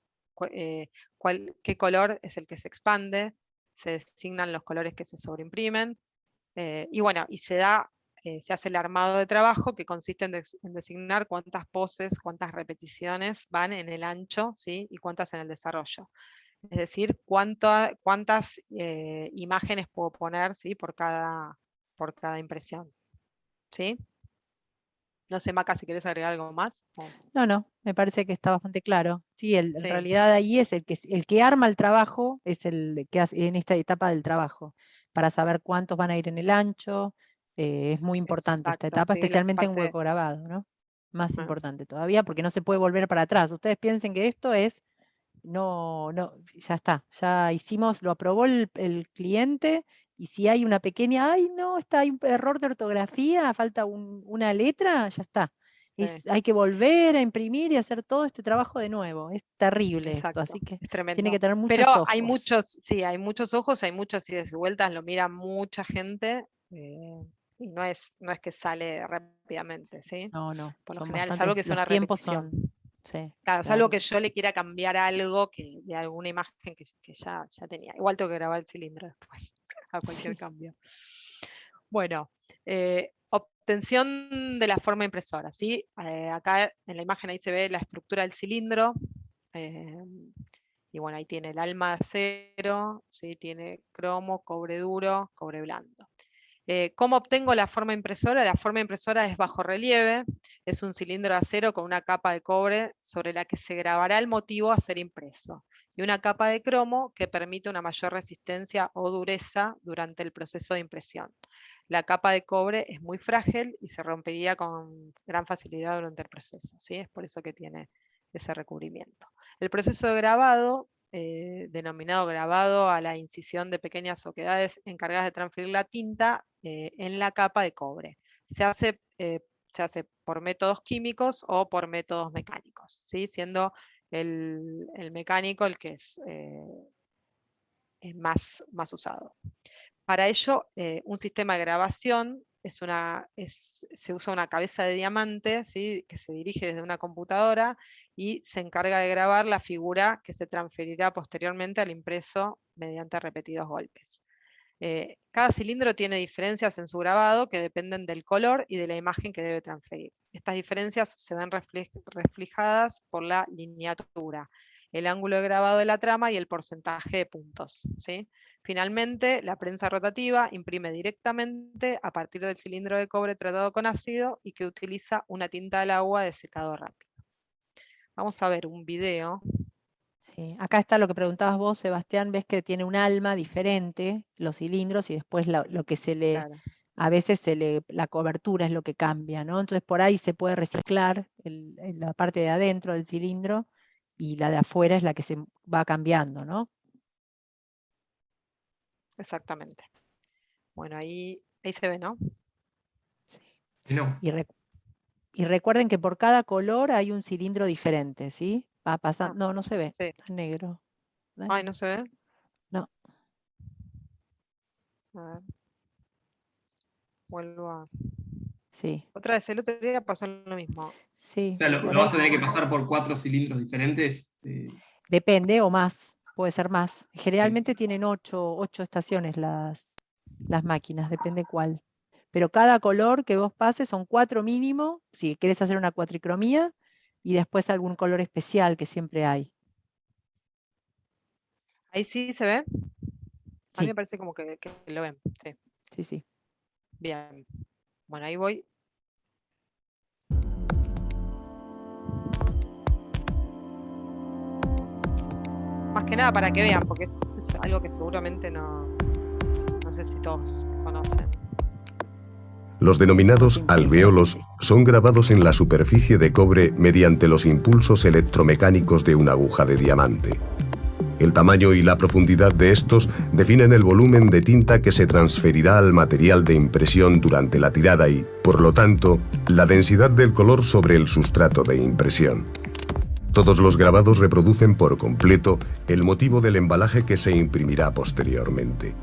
qué color es el que se expande, se designan los colores que se sobreimprimen, y bueno, y se hace el armado de trabajo, que consiste en designar cuántas poses, cuántas repeticiones van en el ancho, ¿sí?, y cuántas en el desarrollo. Es decir, cuántas imágenes puedo poner, ¿sí?, por cada impresión, ¿sí? No sé, Maca, si querés agregar algo más. No, me parece que está bastante claro. Sí, en Sí, realidad ahí es el que arma el trabajo, es el que hace en esta etapa del trabajo, para saber cuántos van a ir en el ancho. Es muy importante esta exacto, etapa, sí, la especialmente en parte. hueco grabado, ¿no? Más Ah, importante todavía, porque no se puede volver para atrás. Ustedes piensen que esto es, no, ya está, ya hicimos, lo aprobó el cliente, y si hay una pequeña, ay, no, hay un error de ortografía, falta una letra, ya está. sí, Hay que volver a imprimir y hacer todo este trabajo de nuevo. Es terrible esto, exacto, así que es tiene que tremendo. tener Pero muchos hay ojos. muchos, sí, hay muchos ojos, hay muchas idas y vueltas, lo mira mucha gente, y no es que sale rápidamente, ¿sí? No, Por lo son general es algo bastantes, que es los una tiempos repetición. son, sí, Claro, es algo claro. que yo le quiera cambiar algo de alguna imagen que ya tenía. Igual tengo que grabar el cilindro después, a cualquier Sí. cambio. Bueno, obtención de la forma impresora, ¿sí? Acá en la imagen ahí se ve la estructura del cilindro, y bueno, ahí tiene el alma de acero, ¿sí?, tiene cromo, cobre duro, cobre blando. ¿Cómo obtengo la forma impresora? La forma impresora es bajo relieve, es un cilindro de acero con una capa de cobre sobre la que se grabará el motivo a ser impreso, y una capa de cromo que permite una mayor resistencia o dureza durante el proceso de impresión. La capa de cobre es muy frágil y se rompería con gran facilidad durante el proceso, ¿sí? Es por eso que tiene ese recubrimiento. El proceso de grabado, denominado grabado a la incisión de pequeñas oquedades encargadas de transferir la tinta en la capa de cobre. Se hace por métodos químicos o por métodos mecánicos, ¿sí?, siendo el mecánico el que es más usado. Para ello, un sistema de grabación se usa una cabeza de diamante, ¿sí?, que se dirige desde una computadora y se encarga de grabar la figura que se transferirá posteriormente al impreso mediante repetidos golpes. Cada cilindro tiene diferencias en su grabado que dependen del color y de la imagen que debe transferir. Estas diferencias se ven reflejadas por la lineatura, el ángulo de grabado de la trama y el porcentaje de puntos, ¿sí? Finalmente, la prensa rotativa imprime directamente a partir del cilindro de cobre tratado con ácido y que utiliza una tinta al agua de secado rápido. Vamos a ver un video. Sí. Acá está lo que preguntabas vos, Sebastián, ves que tiene un alma diferente, los cilindros, y después lo que Claro. a veces la cobertura es lo que cambia, ¿no? Entonces por ahí se puede reciclar en la parte de adentro del cilindro y la de afuera es la que se va cambiando, ¿no? Exactamente. Bueno, ahí se ve, ¿no? Sí. Y no. Y recuerden que por cada color hay un cilindro diferente, ¿sí? Va pasando. No, no se ve. Sí. Está en negro. Ay, ¿no se ve? No. A ver. Vuelvo a... Sí. Otra vez, el otro día pasó lo mismo. Sí. O sea, lo por vas ahí. a tener que pasar por 4 cilindros diferentes. Depende o más. Puede ser más. Generalmente tienen 8 estaciones las máquinas, depende cuál. Pero cada color que vos pases son 4 mínimo, si querés hacer una cuatricromía, y después algún color especial que siempre hay. Ahí sí se ve. A mí Sí, me parece como que lo ven. Sí, sí, sí. bien. Bueno, ahí voy. Más que nada para que vean, porque esto es algo que seguramente no sé si todos conocen. Los denominados alvéolos son grabados en la superficie de cobre mediante los impulsos electromecánicos de una aguja de diamante. El tamaño y la profundidad de estos definen el volumen de tinta que se transferirá al material de impresión durante la tirada y, por lo tanto, la densidad del color sobre el sustrato de impresión. Todos los grabados reproducen por completo el motivo del embalaje que se imprimirá posteriormente.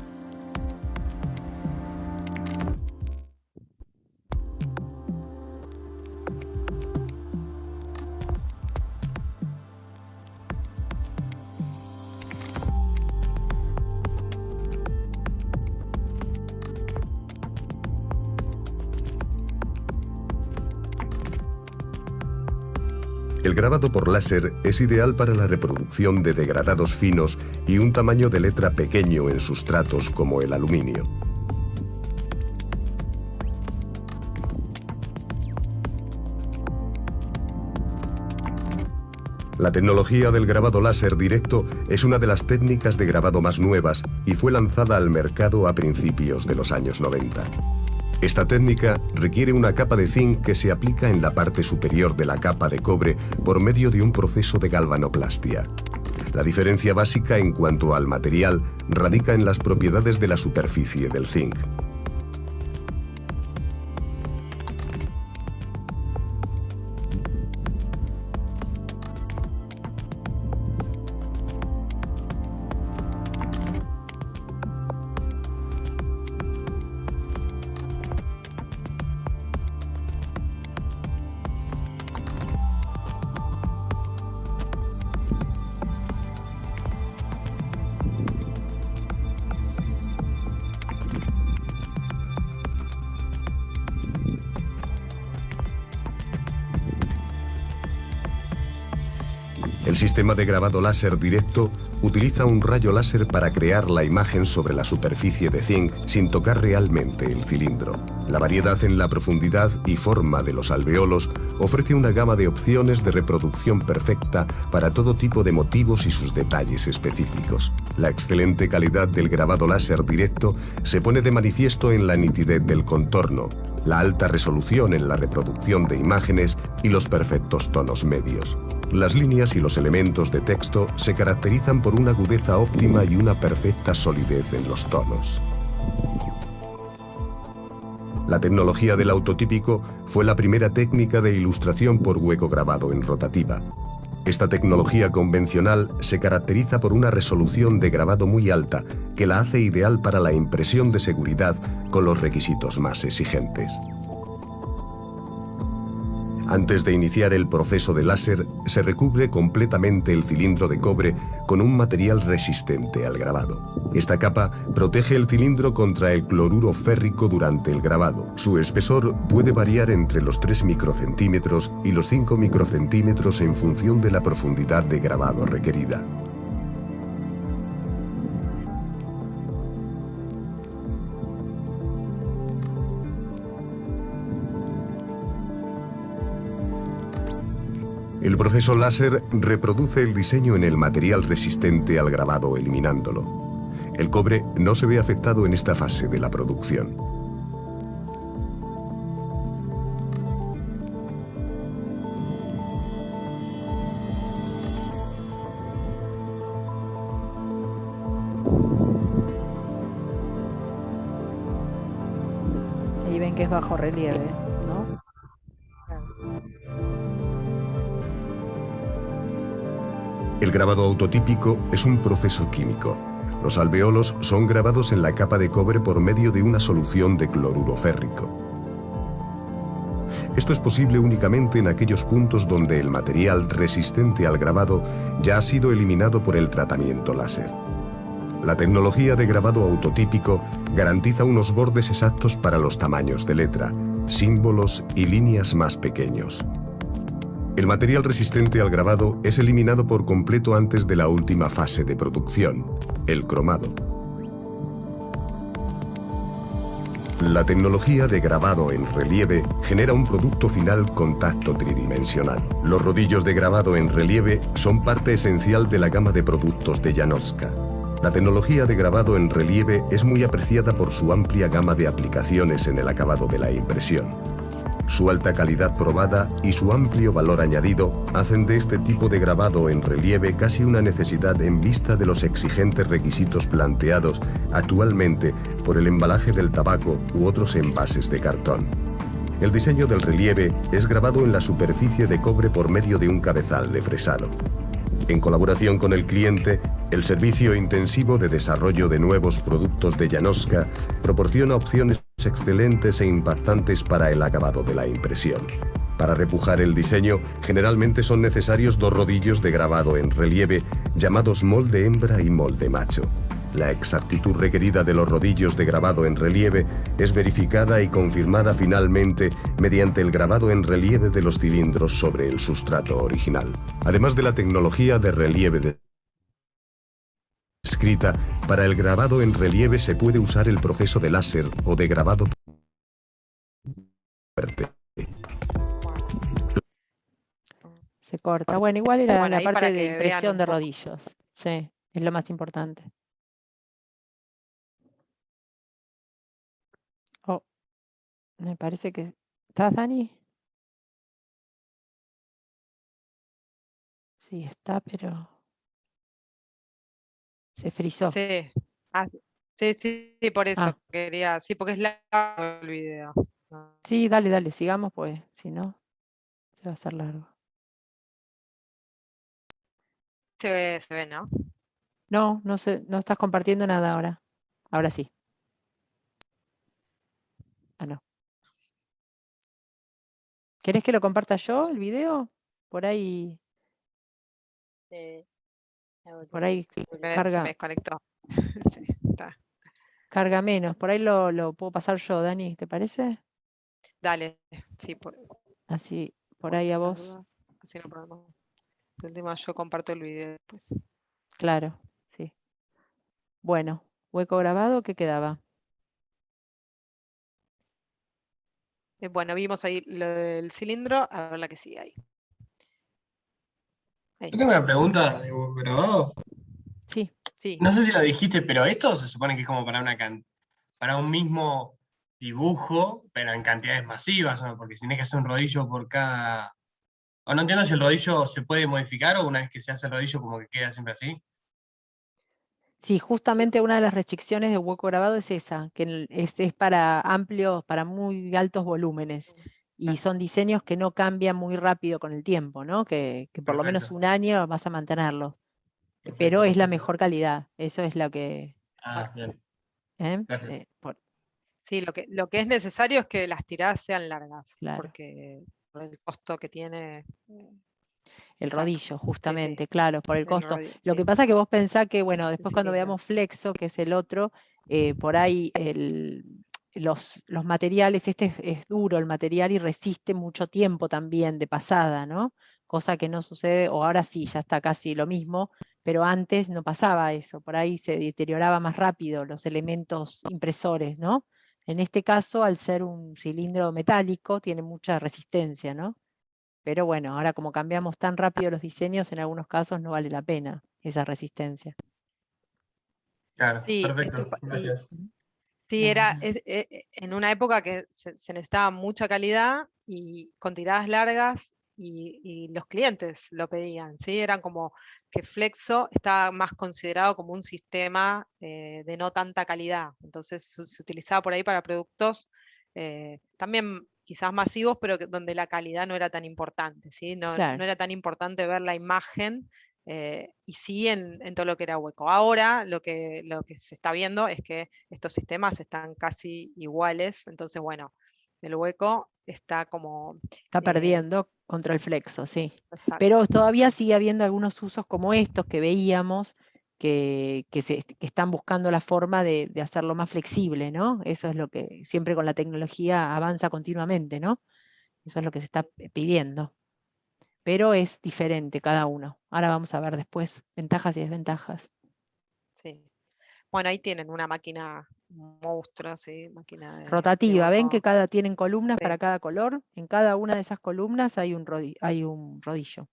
El grabado por láser es ideal para la reproducción de degradados finos y un tamaño de letra pequeño en sustratos como el aluminio. La tecnología del grabado láser directo es una de las técnicas de grabado más nuevas y fue lanzada al mercado a principios de los años 90. Esta técnica requiere una capa de zinc que se aplica en la parte superior de la capa de cobre por medio de un proceso de galvanoplastia. La diferencia básica en cuanto al material radica en las propiedades de la superficie del zinc. El sistema de grabado láser directo utiliza un rayo láser para crear la imagen sobre la superficie de zinc sin tocar realmente el cilindro. La variedad en la profundidad y forma de los alvéolos ofrece una gama de opciones de reproducción perfecta para todo tipo de motivos y sus detalles específicos. La excelente calidad del grabado láser directo se pone de manifiesto en la nitidez del contorno, la alta resolución en la reproducción de imágenes y los perfectos tonos medios. Las líneas y los elementos de texto se caracterizan por una agudeza óptima y una perfecta solidez en los tonos. La tecnología del autotípico fue la primera técnica de ilustración por hueco grabado en rotativa. Esta tecnología convencional se caracteriza por una resolución de grabado muy alta que la hace ideal para la impresión de seguridad con los requisitos más exigentes. Antes de iniciar el proceso de láser, se recubre completamente el cilindro de cobre con un material resistente al grabado. Esta capa protege el cilindro contra el cloruro férrico durante el grabado. Su espesor puede variar entre los 3 microcentímetros y los 5 microcentímetros en función de la profundidad de grabado requerida. El proceso láser reproduce el diseño en el material resistente al grabado eliminándolo. El cobre no se ve afectado en esta fase de la producción. que es bajo relieve, ¿no? El grabado autotípico es un proceso químico. Los alveolos son grabados en la capa de cobre por medio de una solución de cloruro férrico. Esto es posible únicamente en aquellos puntos donde el material resistente al grabado ya ha sido eliminado por el tratamiento láser. La tecnología de grabado autotípico garantiza unos bordes exactos para los tamaños de letra, símbolos y líneas más pequeños. El material resistente al grabado es eliminado por completo antes de la última fase de producción, el cromado. La tecnología de grabado en relieve genera un producto final con tacto tridimensional. Los rodillos de grabado en relieve son parte esencial de la gama de productos de Janovska. La tecnología de grabado en relieve es muy apreciada por su amplia gama de aplicaciones en el acabado de la impresión. Su alta calidad probada y su amplio valor añadido hacen de este tipo de grabado en relieve casi una necesidad en vista de los exigentes requisitos planteados actualmente por el embalaje del tabaco u otros envases de cartón. El diseño del relieve es grabado en la superficie de cobre por medio de un cabezal de fresado. En colaboración con el cliente, el servicio intensivo de desarrollo de nuevos productos de Janovska proporciona opciones excelentes e impactantes para el acabado de la impresión. Para repujar el diseño, generalmente son necesarios dos rodillos de grabado en relieve llamados molde hembra y molde macho. La exactitud requerida de los rodillos de grabado en relieve es verificada y confirmada finalmente mediante el grabado en relieve de los cilindros sobre el sustrato original. Además de la tecnología de relieve descrita, para el grabado en relieve se puede usar el proceso de láser o de grabado fuerte. Se corta. Bueno, igual era Bueno, la ahí para parte de que vean impresión un de poco. rodillos. Sí, es lo más importante. Oh, me parece que... ¿Estás, Dani? Sí, está, pero se frizó. Sí. Ah, sí, por eso Ah, quería. Sí, porque es largo el video. No. sí, dale, sigamos, pues, si no, se va a hacer largo. Se ve, ¿no? No, no sé, no estás compartiendo nada ahora. Ahora sí. Ah, no. ¿Querés que lo comparta yo, el video? Por ahí Se me carga, desconectó. Sí, está. carga menos. Por ahí lo puedo pasar yo, Dani, ¿te parece? Dale, sí, Así, por por ahí a las vos. dudas. Así no podemos. De última yo comparto el video después. Claro, sí. Bueno, hueco grabado, ¿qué quedaba? Bueno, vimos ahí lo del cilindro, a ver la que sigue ahí. Ahí. Yo tengo una pregunta de grabado. Sí, Sí, No sé si lo dijiste, pero esto se supone que es como para un mismo dibujo, pero en cantidades masivas, ¿no? Porque si tenés que hacer un rodillo por cada... O no entiendo si el rodillo se puede modificar o una vez que se hace el rodillo como que queda siempre así. sí, justamente una de las restricciones de hueco grabado es esa, que es para amplios, para muy altos volúmenes. Y son diseños que no cambian muy rápido con el tiempo, ¿no? Que por lo menos Perfecto, un año vas a mantenerlos. perfecto, Pero es la perfecto. mejor calidad. Eso es lo que... Ah, bien, ¿eh? gracias. sí, lo que es necesario es que las tiradas sean largas, Claro. porque por el costo que tiene. El Exacto. rodillo, Sí, justamente, claro, por el costo. Lo sí, que pasa es que vos pensás que, bueno, después cuando cilindro. veamos flexo, que es el otro, por ahí los materiales, este es duro el material y resiste mucho tiempo también de pasada, ¿no? Cosa que no sucede, o ahora sí, ya está casi lo mismo, pero antes no pasaba eso, por ahí se deterioraba más rápido los elementos impresores, ¿no? En este caso, al ser un cilindro metálico, tiene mucha resistencia, ¿no? Pero bueno, ahora como cambiamos tan rápido los diseños, en algunos casos no vale la pena esa resistencia. Claro, Sí, perfecto, gracias. sí, era en una época que se necesitaba mucha calidad y con tiradas largas y los clientes lo pedían, ¿sí? Eran como que Flexo estaba más considerado como un sistema de no tanta calidad, entonces se utilizaba por ahí para productos también quizás masivos, pero donde la calidad no era tan importante, ¿sí? No Claro. era tan importante ver la imagen, y sí en todo lo que era hueco. Ahora lo que se está viendo es que estos sistemas están casi iguales, entonces bueno, el hueco está como... Está perdiendo contra el flexo, sí. exacto. Pero todavía sigue habiendo algunos usos como estos que veíamos, que están buscando la forma de hacerlo más flexible, ¿no? Eso es lo que siempre con la tecnología avanza continuamente, ¿no? Eso es lo que se está pidiendo. Pero es diferente cada uno. Ahora vamos a ver después ventajas y desventajas. Sí. Bueno, ahí tienen una máquina monstruo, ¿sí? Máquina de Rotativa, ven que hueco. tienen columnas Sí. para cada color. En cada una de esas columnas hay un rodillo.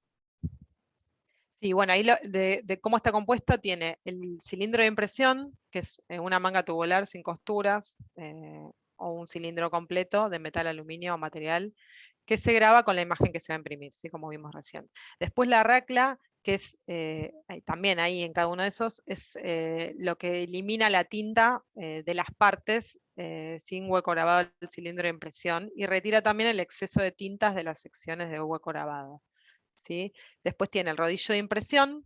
Sí, bueno, ahí de cómo está compuesta tiene el cilindro de impresión, que es una manga tubular sin costuras, o un cilindro completo de metal, aluminio o material, que se graba con la imagen que se va a imprimir, ¿sí? Como vimos recién. Después la racla, que es también ahí en cada uno de esos, es lo que elimina la tinta de las partes sin hueco grabado del cilindro de impresión, y retira también el exceso de tintas de las secciones de hueco grabado, ¿sí? Después tiene el rodillo de impresión,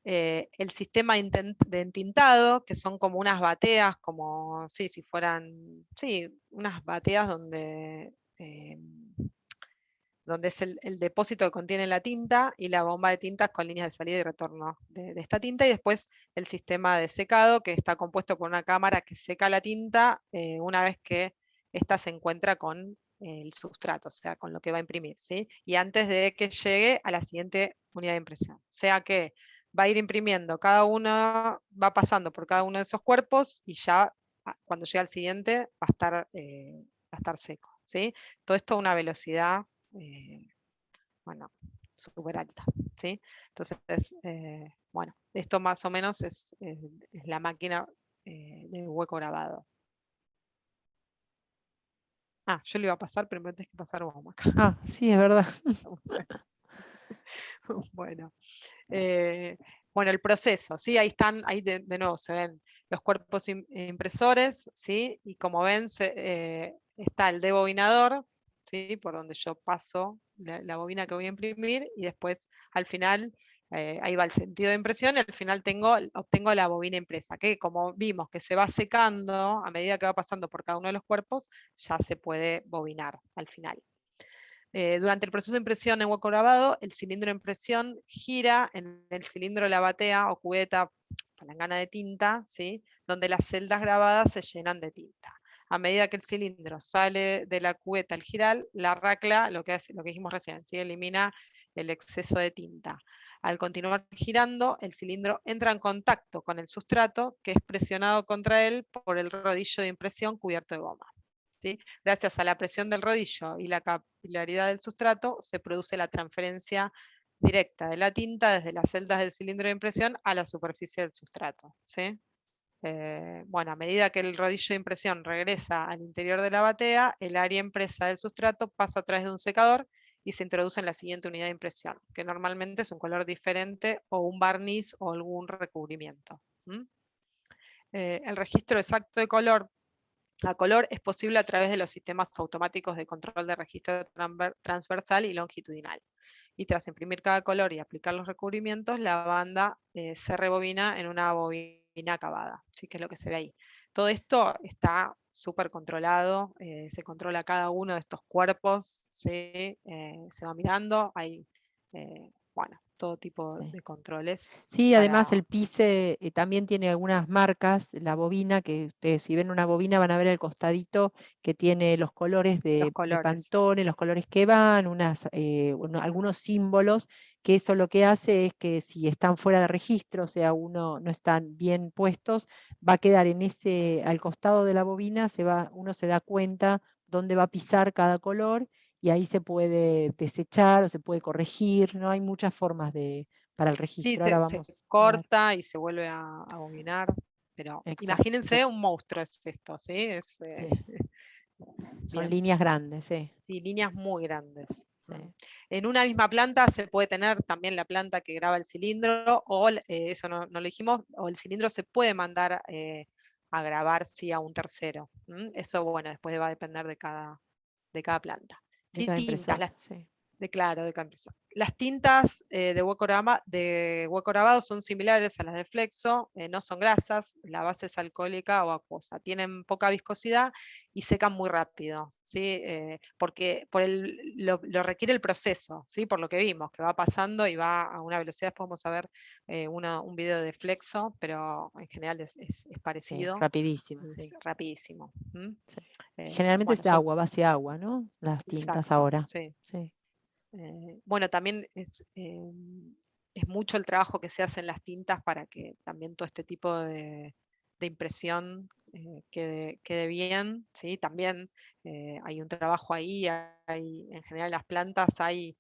el sistema de entintado, que son como unas bateas, como si fueran, unas bateas donde es el depósito que contiene la tinta, y la bomba de tintas con líneas de salida y retorno de esta tinta, y después el sistema de secado, que está compuesto por una cámara que seca la tinta una vez que ésta se encuentra con el sustrato, o sea, con lo que va a imprimir, ¿sí? Y antes de que llegue a la siguiente unidad de impresión. O sea que va a ir imprimiendo, cada uno va pasando por cada uno de esos cuerpos, y ya cuando llega al siguiente va a estar seco, ¿sí? Todo esto a una velocidad bueno, súper alta, ¿sí? Entonces, bueno, esto más o menos es la máquina de hueco grabado. Yo le iba a pasar, pero me tenés que pasar vos, Maca. Ah, sí, es verdad. Bueno, bueno, el proceso, ¿sí? Ahí están, ahí de nuevo se ven los cuerpos impresores, ¿sí? Y como ven, está el debobinador, ¿sí? Por donde yo paso la bobina que voy a imprimir, y después al final, ahí va el sentido de impresión, y al final obtengo la bobina impresa, que como vimos que se va secando a medida que va pasando por cada uno de los cuerpos, ya se puede bobinar al final. Durante el proceso de impresión en hueco grabado, el cilindro de impresión gira en el cilindro de la batea o cubeta, palangana de tinta, ¿sí? Donde las celdas grabadas se llenan de tinta. A medida que el cilindro sale de la cubeta al girar, la racla, lo que dijimos recién, ¿sí? Elimina el exceso de tinta. Al continuar girando, el cilindro entra en contacto con el sustrato, que es presionado contra él por el rodillo de impresión cubierto de goma, ¿sí? Gracias a la presión del rodillo y la capilaridad del sustrato, se produce la transferencia directa de la tinta desde las celdas del cilindro de impresión a la superficie del sustrato, ¿sí? Bueno, a medida que el rodillo de impresión regresa al interior de la batea, el área impresa del sustrato pasa a través de un secador y se introduce en la siguiente unidad de impresión, que normalmente es un color diferente o un barniz o algún recubrimiento. El registro exacto de color a color es posible a través de los sistemas automáticos de control de registro transversal y longitudinal. Y tras imprimir cada color y aplicar los recubrimientos, la banda se rebobina en una bobina acabada, ¿sí? Que es lo que se ve ahí. Todo esto está súper controlado, se controla cada uno de estos cuerpos, ¿sí? Se va mirando, hay, bueno, todo tipo Sí. de controles. Sí, además el PICE también tiene algunas marcas, la bobina, que ustedes si ven una bobina van a ver el costadito que tiene los colores de colores. Pantone, los colores que van, algunos símbolos, que eso lo que hace es que si están fuera de registro, o sea, no están bien puestos, va a quedar al costado de la bobina, uno se da cuenta dónde va a pisar cada color, y ahí se puede desechar o se puede corregir, ¿no? Hay muchas formas para el Sí, registro. Ahora se vamos a ver. corta y se vuelve a bobinar, pero Exacto. imagínense un monstruo es esto, ¿sí? Sí. Son bien, líneas grandes, sí. y líneas muy grandes. Sí. En una misma planta se puede tener también la planta que graba el cilindro, o eso no lo dijimos, o el cilindro se puede mandar a grabar sí a un tercero. Eso, bueno, después va a depender de cada planta. De Sí, cada tintas, impresora, sí. claro, de cada impresora. Las tintas de hueco grabado son similares a las de flexo, no son grasas, la base es alcohólica o acuosa, tienen poca viscosidad y secan muy rápido, ¿sí? Porque lo requiere el proceso, ¿sí? Por lo que vimos, que va pasando y va a una velocidad. Después vamos a ver un video de flexo, pero en general es Sí, parecido. rapidísimo, sí. Rapidísimo. Sí. Generalmente Bueno, es agua, base agua, ¿no? Las tintas exacto, ahora. sí. Sí. Bueno, también es mucho el trabajo que se hace en las tintas para que también todo este tipo de impresión quede bien, ¿sí? También hay un trabajo ahí, en general en las plantas hay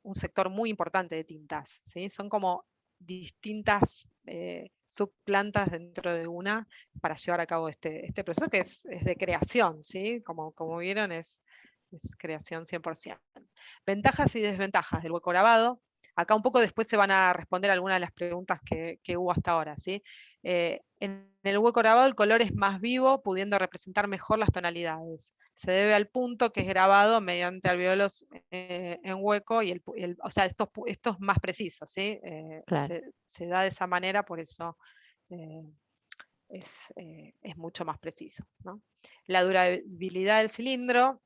un sector muy importante de tintas, ¿sí? Son como distintas subplantas dentro de una para llevar a cabo este proceso que es de creación, ¿sí? Como vieron, es creación 100%. Ventajas y desventajas del hueco grabado. Acá un poco después se van a responder algunas de las preguntas que hubo hasta ahora, ¿sí? En el hueco grabado el color es más vivo, pudiendo representar mejor las tonalidades. Se debe al punto que es grabado mediante alvéolos en hueco, o sea, esto es más preciso, ¿sí? Claro. Se da de esa manera, por eso es mucho más preciso, ¿no? La durabilidad del cilindro,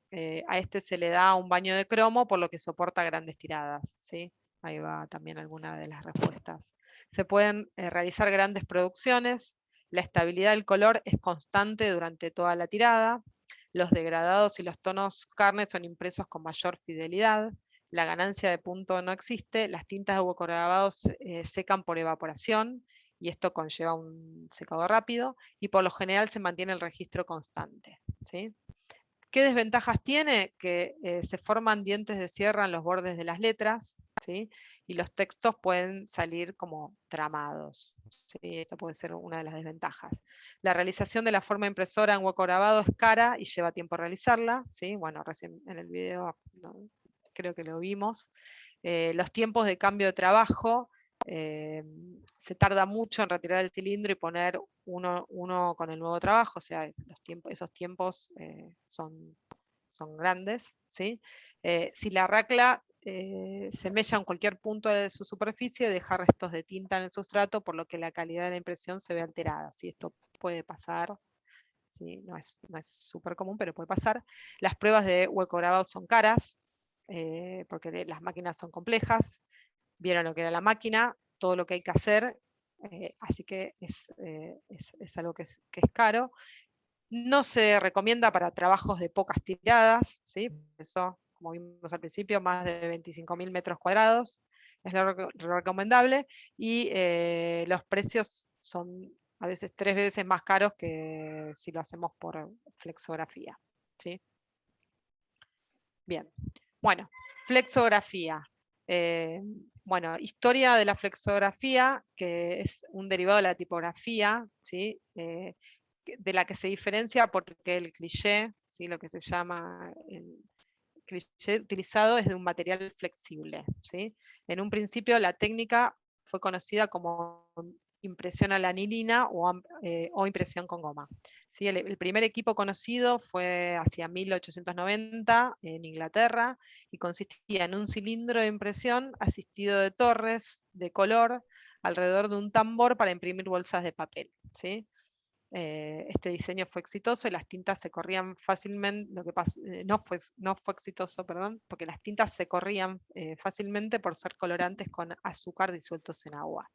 a este se le da un baño de cromo, por lo que soporta grandes tiradas, ¿sí? Ahí va también alguna de las respuestas. Se pueden realizar grandes producciones, la estabilidad del color es constante durante toda la tirada, los degradados y los tonos carne son impresos con mayor fidelidad, la ganancia de punto no existe, las tintas de hueco grabado secan por evaporación, y esto conlleva un secado rápido, y por lo general se mantiene el registro constante, ¿sí? ¿Qué desventajas tiene? Que se forman dientes de sierra en los bordes de las letras, ¿sí? Y los textos pueden salir como tramados, ¿sí? Esto puede ser una de las desventajas. La realización de la forma impresora en hueco grabado es cara y lleva tiempo realizarla, ¿sí? Bueno, recién en el video creo que lo vimos. Los tiempos de cambio de trabajo, se tarda mucho en retirar el cilindro y poner uno con el nuevo trabajo, o sea, esos tiempos son grandes, ¿sí? Si la racla se mella en cualquier punto de su superficie, deja restos de tinta en el sustrato, por lo que la calidad de la impresión se ve alterada, ¿sí? Esto puede pasar, ¿sí? No es súper común, pero puede pasar. Las pruebas de hueco grabado son caras, porque las máquinas son complejas. Vieron lo que era la máquina, todo lo que hay que hacer, así que es algo que es caro. No se recomienda para trabajos de pocas tiradas, ¿sí? Eso, como vimos al principio, más de 25.000 metros cuadrados es lo recomendable, y los precios son a veces 3 veces más caros que si lo hacemos por flexografía, ¿sí? Bien, bueno, flexografía. Bueno, historia de la flexografía, que es un derivado de la tipografía, ¿sí? De la que se diferencia porque el cliché, ¿sí? Lo que se llama el cliché utilizado es de un material flexible, ¿sí? En un principio la técnica fue conocida como impresión a la anilina o impresión con goma. ¿Sí? El primer equipo conocido fue hacia 1890 en Inglaterra y consistía en un cilindro de impresión asistido de torres de color alrededor de un tambor para imprimir bolsas de papel, ¿sí? Este diseño fue exitoso y las tintas se corrían fácilmente, no fue exitoso, perdón, porque las tintas se corrían fácilmente por ser colorantes con azúcar disueltos en agua.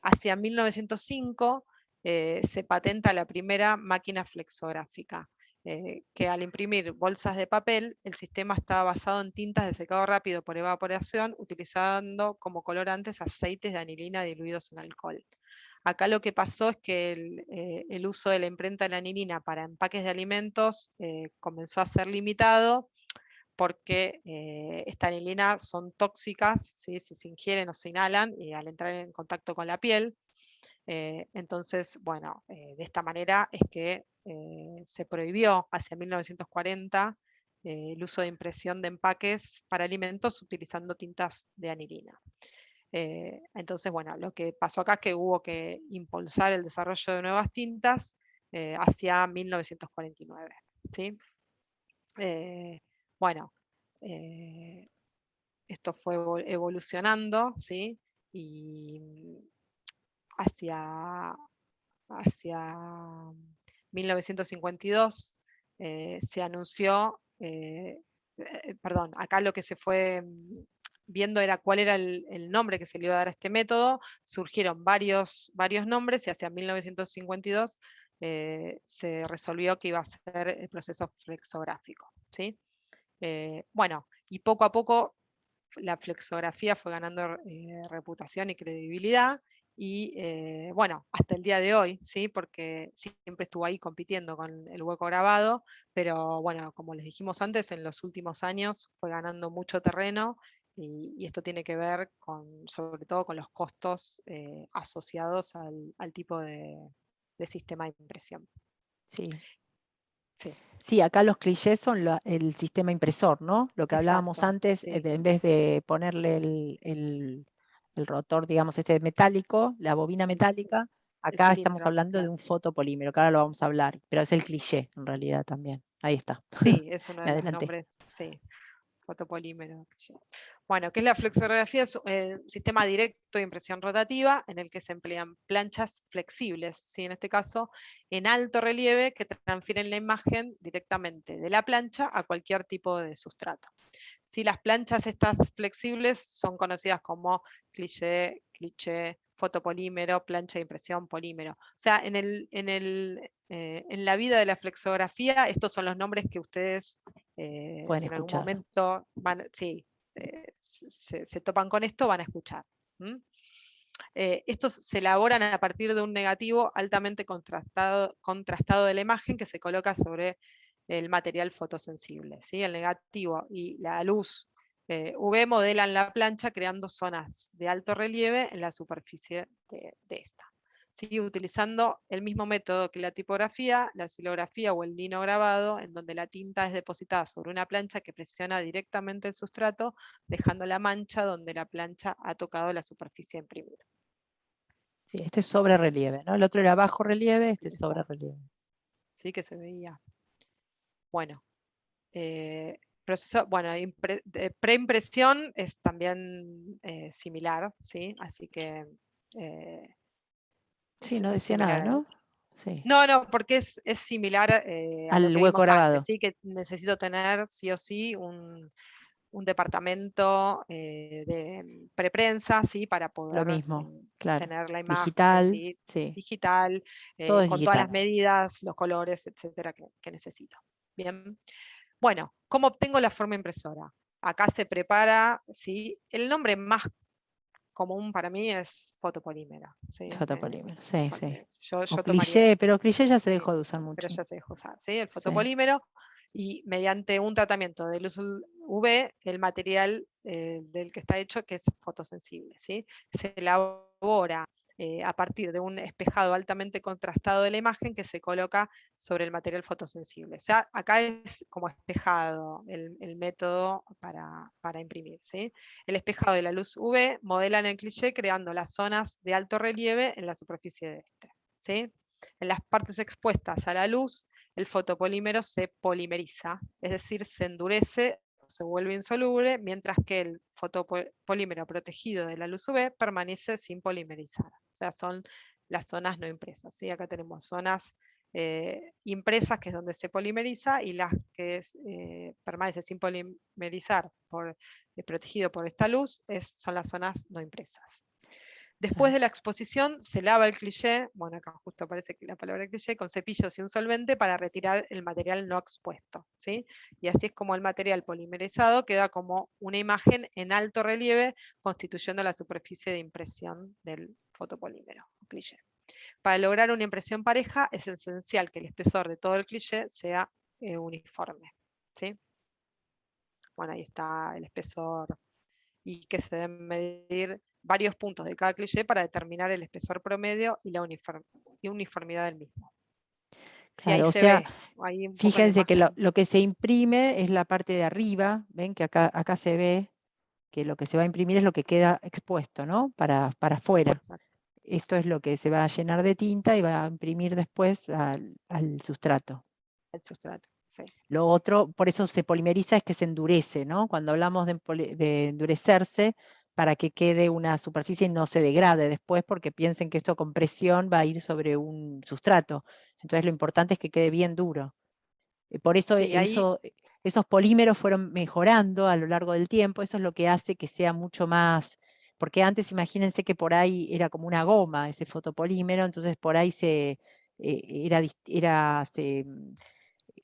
Hacia 1905 se patenta la primera máquina flexográfica, que al imprimir bolsas de papel, el sistema estaba basado en tintas de secado rápido por evaporación, utilizando como colorantes aceites de anilina diluidos en alcohol. Acá lo que pasó es que el uso de la imprenta de la anilina para empaques de alimentos comenzó a ser limitado, porque esta anilina son tóxicas, ¿sí? Si se ingieren o se inhalan y al entrar en contacto con la piel. Entonces, bueno, de esta manera es que se prohibió hacia 1940 el uso de impresión de empaques para alimentos utilizando tintas de anilina. Entonces, bueno, lo que pasó acá es que hubo que impulsar el desarrollo de nuevas tintas hacia 1949. ¿Sí? Bueno, esto fue evolucionando, ¿sí? Y hacia 1952 se anunció, perdón, acá lo que se fue viendo era cuál era el nombre que se le iba a dar a este método. Surgieron varios nombres y hacia 1952 se resolvió que iba a ser el proceso flexográfico, ¿sí? Bueno, y poco a poco la flexografía fue ganando reputación y credibilidad, y bueno, hasta el día de hoy, ¿sí? Porque siempre estuvo ahí compitiendo con el hueco grabado, pero bueno, como les dijimos antes, en los últimos años fue ganando mucho terreno, y esto tiene que ver sobre todo con los costos asociados al tipo de sistema de impresión. Sí. Sí. Sí, acá los clichés son el sistema impresor, ¿no? Lo que hablábamos Exacto, antes, sí. en vez de ponerle el rotor, digamos, este metálico, la bobina metálica, acá estamos cilindro, hablando de claro. un fotopolímero, que ahora lo vamos a hablar, pero es el cliché en realidad también. Ahí está. Sí, es uno Me de los adelanté. nombres, sí. Fotopolímero. Bueno, ¿qué es la flexografía? Es un sistema directo de impresión rotativa en el que se emplean planchas flexibles, ¿sí? En este caso en alto relieve, que transfieren la imagen directamente de la plancha a cualquier tipo de sustrato. ¿Sí? Las planchas estas flexibles son conocidas como cliché, fotopolímero, plancha de impresión, polímero. O sea, en la vida de la flexografía, estos son los nombres que ustedes, Pueden si en algún escuchar. momento se topan con esto, van a escuchar. Estos se elaboran a partir de un negativo altamente contrastado de la imagen que se coloca sobre el material fotosensible, ¿sí? El negativo y la luz UV modelan la plancha creando zonas de alto relieve en la superficie de esta. ¿Sí? Utilizando el mismo método que la tipografía, la xilografía o el linograbado, en donde la tinta es depositada sobre una plancha que presiona directamente el sustrato, dejando la mancha donde la plancha ha tocado la superficie a imprimir. Sí, este es sobre relieve, ¿no? El otro era bajo relieve, este es sobre relieve. Sí, que se veía. Bueno, preimpresión es también similar, ¿sí? Así que... Sí, no es decía nada, similar. ¿no? Sí. No, porque es similar a lo Al que hueco vimos grabado. antes, ¿sí? Que necesito tener sí o sí un departamento de preprensa, ¿sí? Para Lo poder mismo, claro. tener la imagen, Digital, ¿sí? sí. Digital, Todo es con todas las digital. medidas, los colores, etcétera, que necesito. Bien. Bueno, ¿cómo obtengo la forma impresora? Acá se prepara, ¿sí? El nombre más común para mí es fotopolímero. ¿Sí? Fotopolímero, sí, sí. Yo O tomaría, cliché, pero cliché ya se sí, dejó de usar pero mucho. ya se dejó usar, ¿sí? El Sí. fotopolímero, y mediante un tratamiento de luz UV, el material del que está hecho, que es fotosensible, ¿sí? Se elabora a partir de un espejado altamente contrastado de la imagen que se coloca sobre el material fotosensible. O sea, acá es como espejado el método para imprimir, ¿sí? El espejado de la luz UV modela en el cliché creando las zonas de alto relieve en la superficie de este, ¿sí? En las partes expuestas a la luz, el fotopolímero se polimeriza, es decir, se endurece, se vuelve insoluble, mientras que el fotopolímero protegido de la luz UV permanece sin polimerizar. O sea, son las zonas no impresas, ¿sí? Acá tenemos zonas impresas, que es donde se polimeriza, y las que permanece sin polimerizar, protegido por esta luz, son las zonas no impresas. Después de la exposición se lava el cliché, bueno, acá justo aparece la palabra cliché, con cepillos y un solvente para retirar el material no expuesto, ¿sí? Y así es como el material polimerizado queda como una imagen en alto relieve, constituyendo la superficie de impresión del fotopolímero, cliché. Para lograr una impresión pareja es esencial que el espesor de todo el cliché sea uniforme, ¿sí? Bueno, ahí está el espesor, y que se deben medir varios puntos de cada cliché para determinar el espesor promedio y la uniformidad del mismo. Sí, ahí Claro, o se sea, ve, ahí un poco en la fíjense que imagen. lo que se imprime es la parte de arriba, ven que acá se ve que lo que se va a imprimir es lo que queda expuesto, ¿no? Para afuera. Exacto. esto es lo que se va a llenar de tinta y va a imprimir después al sustrato. El sustrato, sí. Lo otro, por eso se polimeriza, es que se endurece, ¿no? Cuando hablamos de endurecerse, para que quede una superficie y no se degrade después, porque piensen que esto con presión va a ir sobre un sustrato. Entonces lo importante es que quede bien duro. Por eso, Sí, ahí, esos polímeros fueron mejorando a lo largo del tiempo. Eso es lo que hace que sea mucho más, porque antes imagínense que por ahí era como una goma ese fotopolímero, entonces por ahí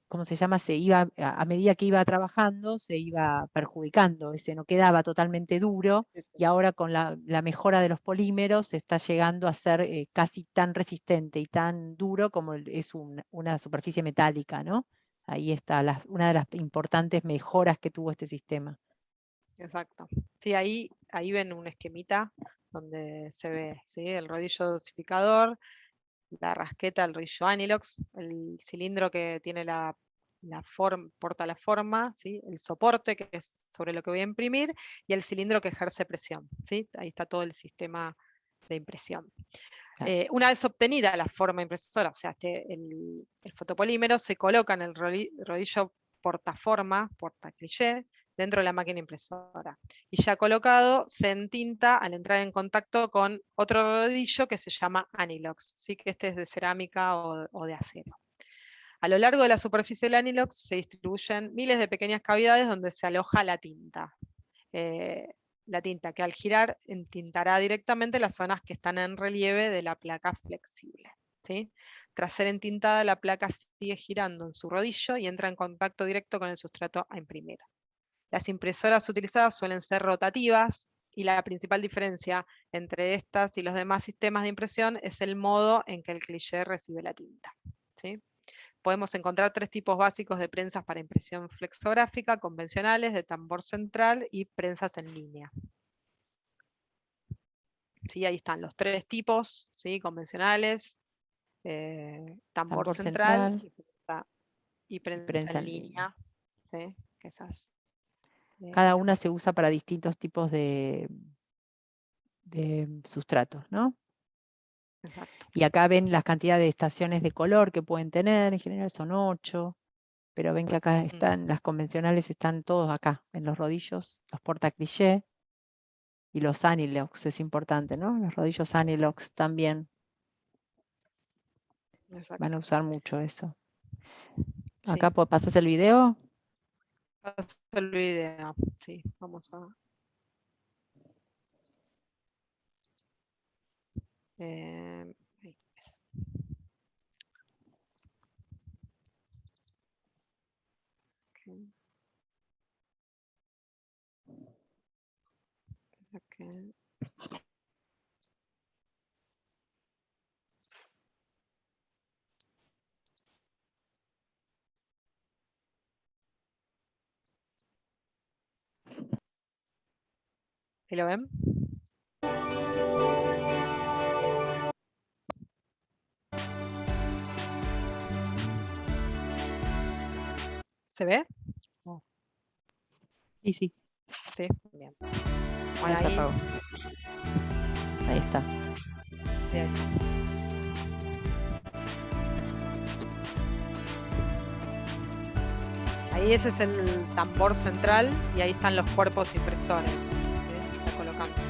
¿cómo se llama? Se iba, a medida que iba trabajando, se iba perjudicando, ese no quedaba totalmente duro, y ahora con la mejora de los polímeros se está llegando a ser casi tan resistente y tan duro como es una superficie metálica, ¿no? Ahí está una de las importantes mejoras que tuvo este sistema. exacto. Sí, ahí ven un esquemita donde se ve, ¿sí? El rodillo dosificador, la rasqueta, el rodillo Anilox, el cilindro que tiene porta la forma, ¿sí? El soporte, que es sobre lo que voy a imprimir, y el cilindro que ejerce presión, ¿sí? Ahí está todo el sistema de impresión. Claro. Una vez obtenida la forma impresora, o sea, el fotopolímero se coloca en el rodillo portaforma, portacliché, dentro de la máquina impresora. Y ya colocado, se entinta al entrar en contacto con otro rodillo que se llama Anilox, ¿sí? Que este es de cerámica o de acero. A lo largo de la superficie del Anilox se distribuyen miles de pequeñas cavidades donde se aloja la tinta. La tinta que al girar entintará directamente las zonas que están en relieve de la placa flexible, ¿sí? Tras ser entintada, la placa sigue girando en su rodillo y entra en contacto directo con el sustrato a imprimir. Las impresoras utilizadas suelen ser rotativas, y la principal diferencia entre estas y los demás sistemas de impresión es el modo en que el cliché recibe la tinta, ¿sí? Podemos encontrar 3 tipos básicos de prensas para impresión flexográfica: convencionales, de tambor central y prensas en línea. ¿Sí? Ahí están los 3 tipos, ¿sí? Convencionales, tambor central y prensa en línea. ¿Sí? Que esas, Cada una se usa para distintos tipos de sustratos, ¿no? exacto. Y acá ven las cantidades de estaciones de color que pueden tener, en general son 8, pero ven que acá están, las convencionales están todos acá, en los rodillos, los portacliché y los Anilox, es importante, ¿no? Los rodillos Anilox también Exacto. van a usar mucho eso. Sí. Acá pasas el video. Paso el video, sí, vamos a... ahí es. Okay. Okay. ¿Y lo ven? ¿Se ve? Y sí, Sí, bien. ya Bueno, se ahí, apagó. Ahí está. bien. Ahí ese es el tambor central y ahí están los cuerpos impresores. ¿Sí? Está colocando.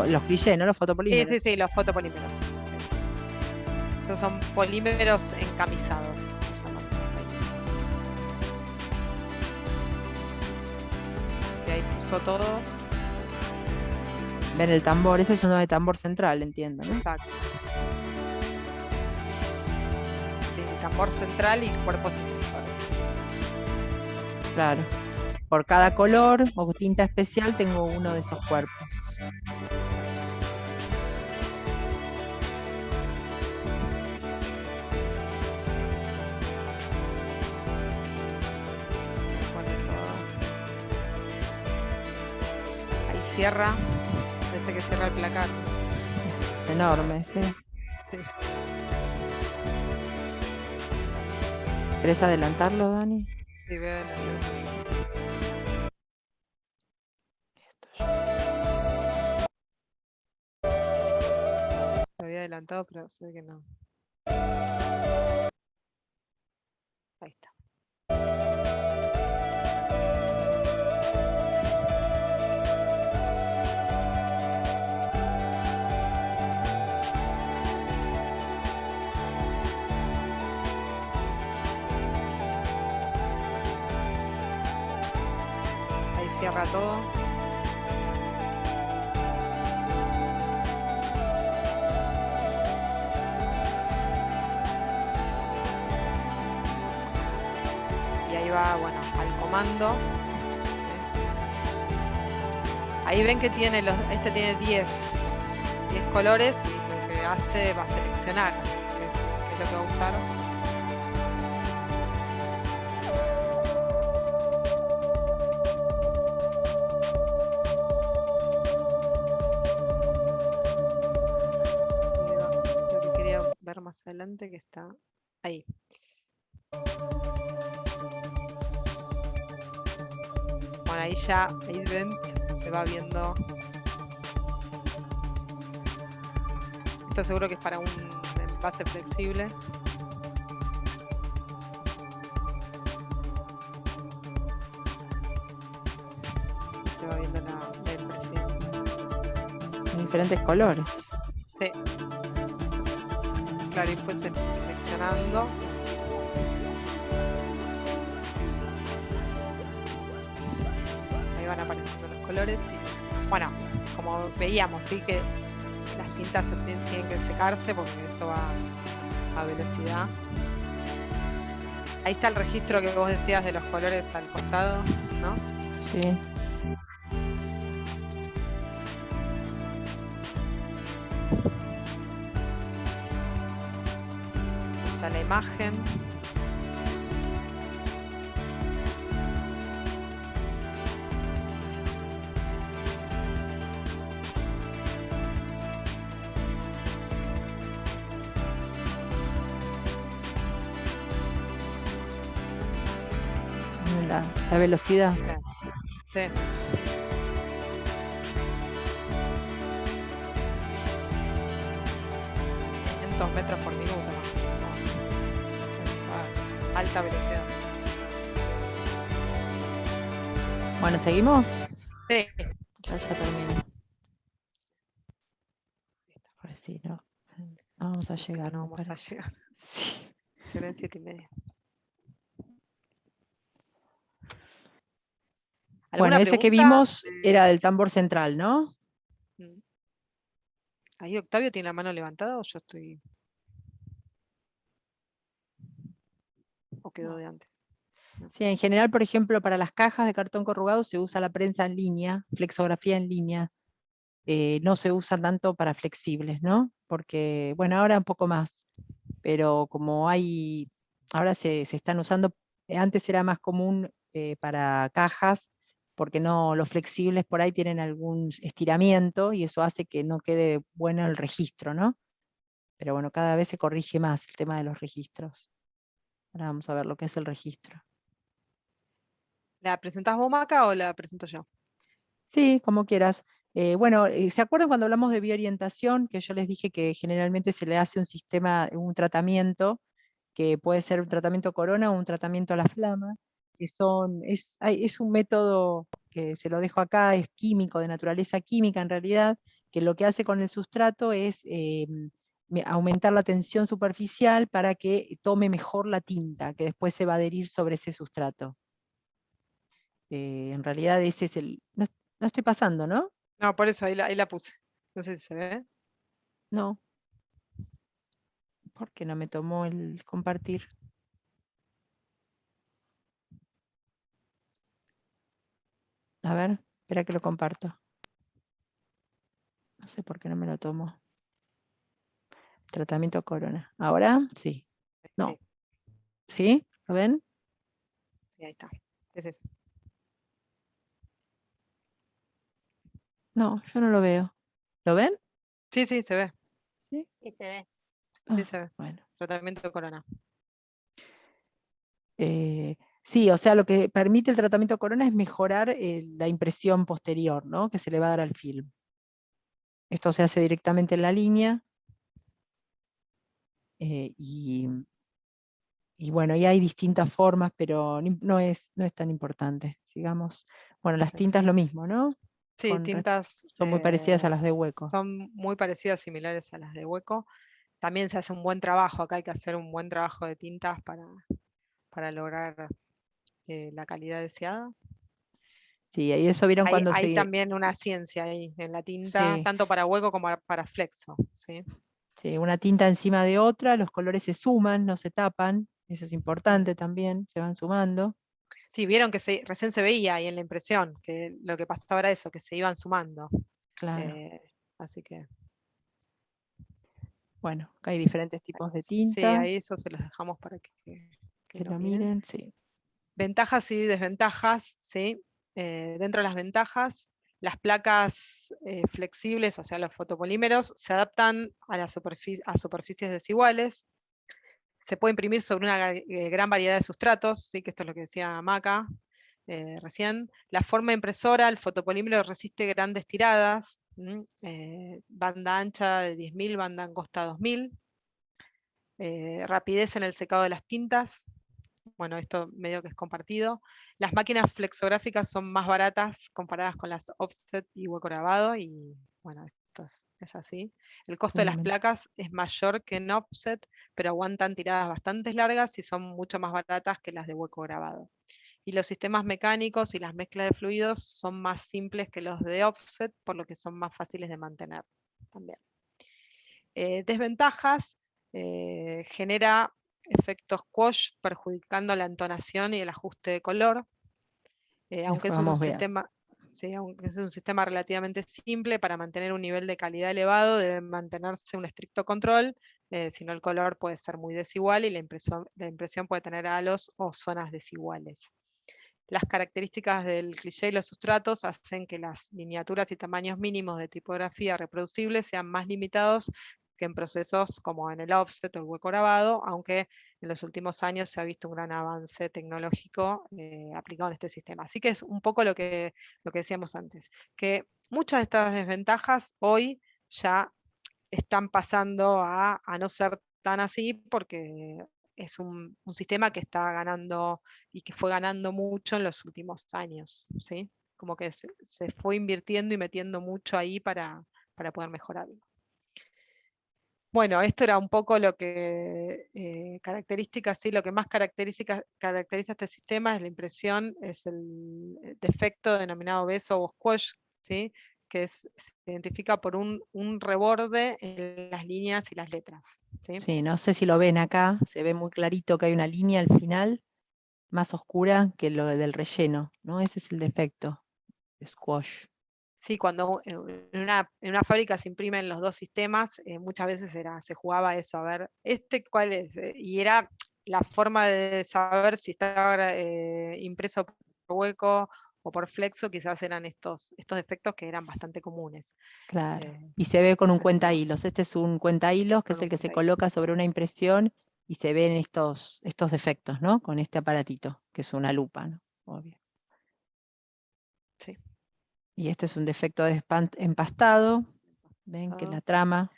Los clichés, ¿no? Los fotopolímeros. Sí, los fotopolímeros. Estos son polímeros encamisados. Se llaman. Y ahí puso todo. Ven el tambor, ese es uno de tambor central, entiendo, ¿no? Exacto. Sí, tambor central y cuerpos impresores. Claro. Por cada color o tinta especial tengo uno de esos cuerpos. Ahí cierra, desde que cierra el placar. Es enorme, ¿sí? Sí. ¿Querés adelantarlo, Dani? Sí, ven. adelantado, pero sé que no. Ahí está. Ahí cierra todo. Y ahí va, bueno, al comando. Ahí ven que tiene este tiene 10 colores y lo que hace va a seleccionar qué es lo que va a usar. Lo que quería ver más adelante que está ahí. Bueno, ahí ya, ahí ven, se va viendo. Esto seguro que es para un envase flexible. Se va viendo la impresión. En diferentes colores. Sí. Claro, y fue seleccionando. Ahí van apareciendo los colores. Y, bueno, como veíamos, sí que las tintas tienen que secarse porque esto va a velocidad. Ahí está el registro que vos decías de los colores al costado, ¿no? Sí. Está la imagen. La velocidad. Sí. Metros por minuto. Alta velocidad. Bueno, ¿seguimos? Sí. Ya termino. Pues sí, no vamos a llegar. No vamos a llegar. Sí. Serán 7:30. Bueno, ese que vimos era del tambor central, ¿no? Ahí Octavio tiene la mano levantada o yo estoy. ¿O quedó de antes? No. Sí, en general, por ejemplo, para las cajas de cartón corrugado se usa la prensa en línea, flexografía en línea. No se usa tanto para flexibles, ¿no? Porque, bueno, ahora un poco más, pero como ahora se están usando, antes era más común para cajas, porque no, los flexibles por ahí tienen algún estiramiento y eso hace que no quede bueno el registro, ¿no? Pero bueno, cada vez se corrige más el tema de los registros. Ahora vamos a ver lo que es el registro. ¿La presentás vos, Maca, o la presento yo? Sí, como quieras. Bueno, ¿se acuerdan cuando hablamos de bioorientación? Que yo les dije que generalmente se le hace un tratamiento, que puede ser un tratamiento corona o un tratamiento a la flama, que es un método que se lo dejo acá, es químico, de naturaleza química en realidad, que lo que hace con el sustrato es aumentar la tensión superficial para que tome mejor la tinta, que después se va a adherir sobre ese sustrato. En realidad ese es el... No estoy pasando, ¿no? No, por eso ahí la puse. No sé si se ve. No. ¿Por qué no me tomó el compartir? A ver, espera que lo comparto. No sé por qué no me lo tomo. Tratamiento corona. ¿Ahora? Sí. No. ¿Sí? ¿Lo ven? Sí, ahí está. Es eso. No, yo no lo veo. ¿Lo ven? Sí, sí, se ve. Sí. Sí, se ve. Sí, se ve. Bueno. Tratamiento de corona. Sí, o sea, lo que permite el tratamiento corona es mejorar la impresión posterior, ¿no? Que se le va a dar al film. Esto se hace directamente en la línea. y bueno, y hay distintas formas, pero no es tan importante. Sigamos. Bueno, las tintas lo mismo, ¿no? Sí, tintas son muy parecidas a las de hueco. son muy parecidas, similares a las de hueco. También se hace un buen trabajo, acá hay que hacer un buen trabajo de tintas para lograr la calidad deseada. Sí, y eso vieron cuando Hay también una ciencia ahí en la tinta, Sí. tanto para hueco como para flexo. ¿Sí? Sí, una tinta encima de otra, los colores se suman, no se tapan, eso es importante también, se van sumando. Sí, vieron que recién se veía ahí en la impresión, que lo que pasaba era eso, que se iban sumando. Claro. Así que... Bueno, acá hay diferentes tipos de Sí, tinta, ahí eso se los dejamos para que que lo lo miren. miren, sí. Ventajas y desventajas, ¿sí? Dentro de las ventajas, las placas flexibles, o sea, los fotopolímeros, se adaptan a superficies desiguales. Se puede imprimir sobre una gran variedad de sustratos, ¿sí? Que esto es lo que decía Maca recién. La forma impresora, el fotopolímero resiste grandes tiradas, banda ancha de 10.000, banda angosta 2.000. Rapidez en el secado de las tintas. Bueno, esto medio que es compartido. Las máquinas flexográficas son más baratas comparadas con las offset y hueco grabado, y bueno, esto es así. El costo de las placas es mayor que en offset, pero aguantan tiradas bastante largas y son mucho más baratas que las de hueco grabado. Y los sistemas mecánicos y las mezclas de fluidos son más simples que los de offset, por lo que son más fáciles de mantener también. Desventajas, genera efectos quash perjudicando la entonación y el ajuste de color. Aunque es un sistema, sí, aunque es un sistema relativamente simple, para mantener un nivel de calidad elevado debe mantenerse un estricto control, si no el color puede ser muy desigual y la impresión puede tener halos o zonas desiguales. Las características del cliché y los sustratos hacen que las miniaturas y tamaños mínimos de tipografía reproducible sean más limitados que en procesos como en el offset o el hueco grabado, aunque en los últimos años se ha visto un gran avance tecnológico aplicado en este sistema. Así que es un poco lo que decíamos antes, que muchas de estas desventajas hoy ya están pasando a no ser tan así, porque es un sistema que está ganando y que fue ganando mucho en los últimos años, ¿sí? Como que se fue invirtiendo y metiendo mucho ahí para poder mejorarlo. Bueno, esto era un poco lo que características, sí, lo que más caracteriza este sistema es la impresión, es el defecto denominado beso o squash, ¿sí? Que se identifica por un reborde en las líneas y las letras. ¿Sí? Sí, no sé si lo ven acá, se ve muy clarito que hay una línea al final más oscura que lo del relleno, ¿no? Ese es el defecto de squash. Sí, cuando en una fábrica se imprimen los dos sistemas, muchas veces se jugaba eso, a ver, ¿cuál es? Y era la forma de saber si estaba impreso por hueco o por flexo, quizás eran estos defectos que eran bastante comunes. Claro, y se ve con un así que cuenta hilos. Este es un cuenta hilos que con es un el que se cuentahilos. coloca sobre una impresión y se ven estos defectos, ¿no? Con este aparatito, que es una lupa, ¿no? Obvio. Sí. Y este es un defecto de empastado. Ven que la trama,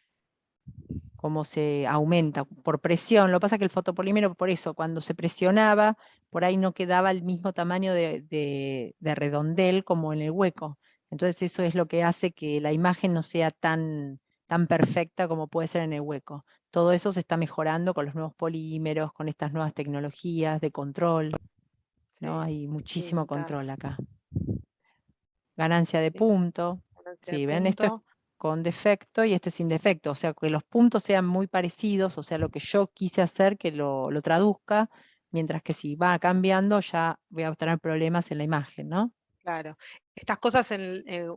cómo se aumenta por presión. Lo que pasa es que el fotopolímero, por eso, cuando se presionaba, por ahí no quedaba el mismo tamaño de redondel como en el hueco. Entonces eso es lo que hace que la imagen no sea tan perfecta como puede ser en el hueco. Todo eso se está mejorando con los nuevos polímeros, con estas nuevas tecnologías de control, ¿no? Sí, Hay muchísimo control tintas. acá. Ganancia de Sí, punto. ganancia de Sí, ven, esto es punto. con defecto y este sin defecto. O sea, que los puntos sean muy parecidos, o sea, lo que yo quise hacer que lo traduzca, mientras que si va cambiando ya voy a tener problemas en la imagen, ¿no? Claro. Estas cosas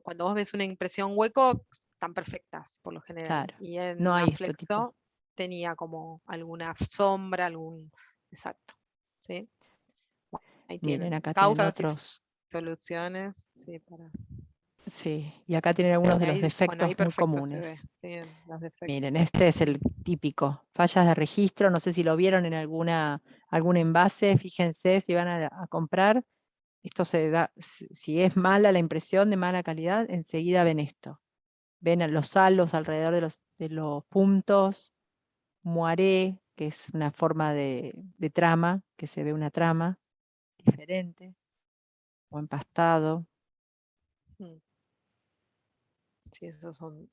cuando vos ves una impresión hueco están perfectas por lo general. Claro. Y en No una hay este tipo. flexo tenía como alguna sombra, exacto. ¿Sí? Bueno, ahí Miren, tienen acá tienen causas y otros. soluciones. Sí, Sí, y acá tienen algunos de los bueno, ahí defectos muy perfecto se ve. comunes. Tienen los defectos. Miren, este es el típico. Fallas de registro, no sé si lo vieron en algún envase, fíjense si van a comprar. Esto se da, si es mala la impresión de mala calidad, enseguida ven esto. Ven los halos alrededor de los puntos. moiré, que es una forma de trama, que se ve una trama diferente, o empastado. Sí, esos son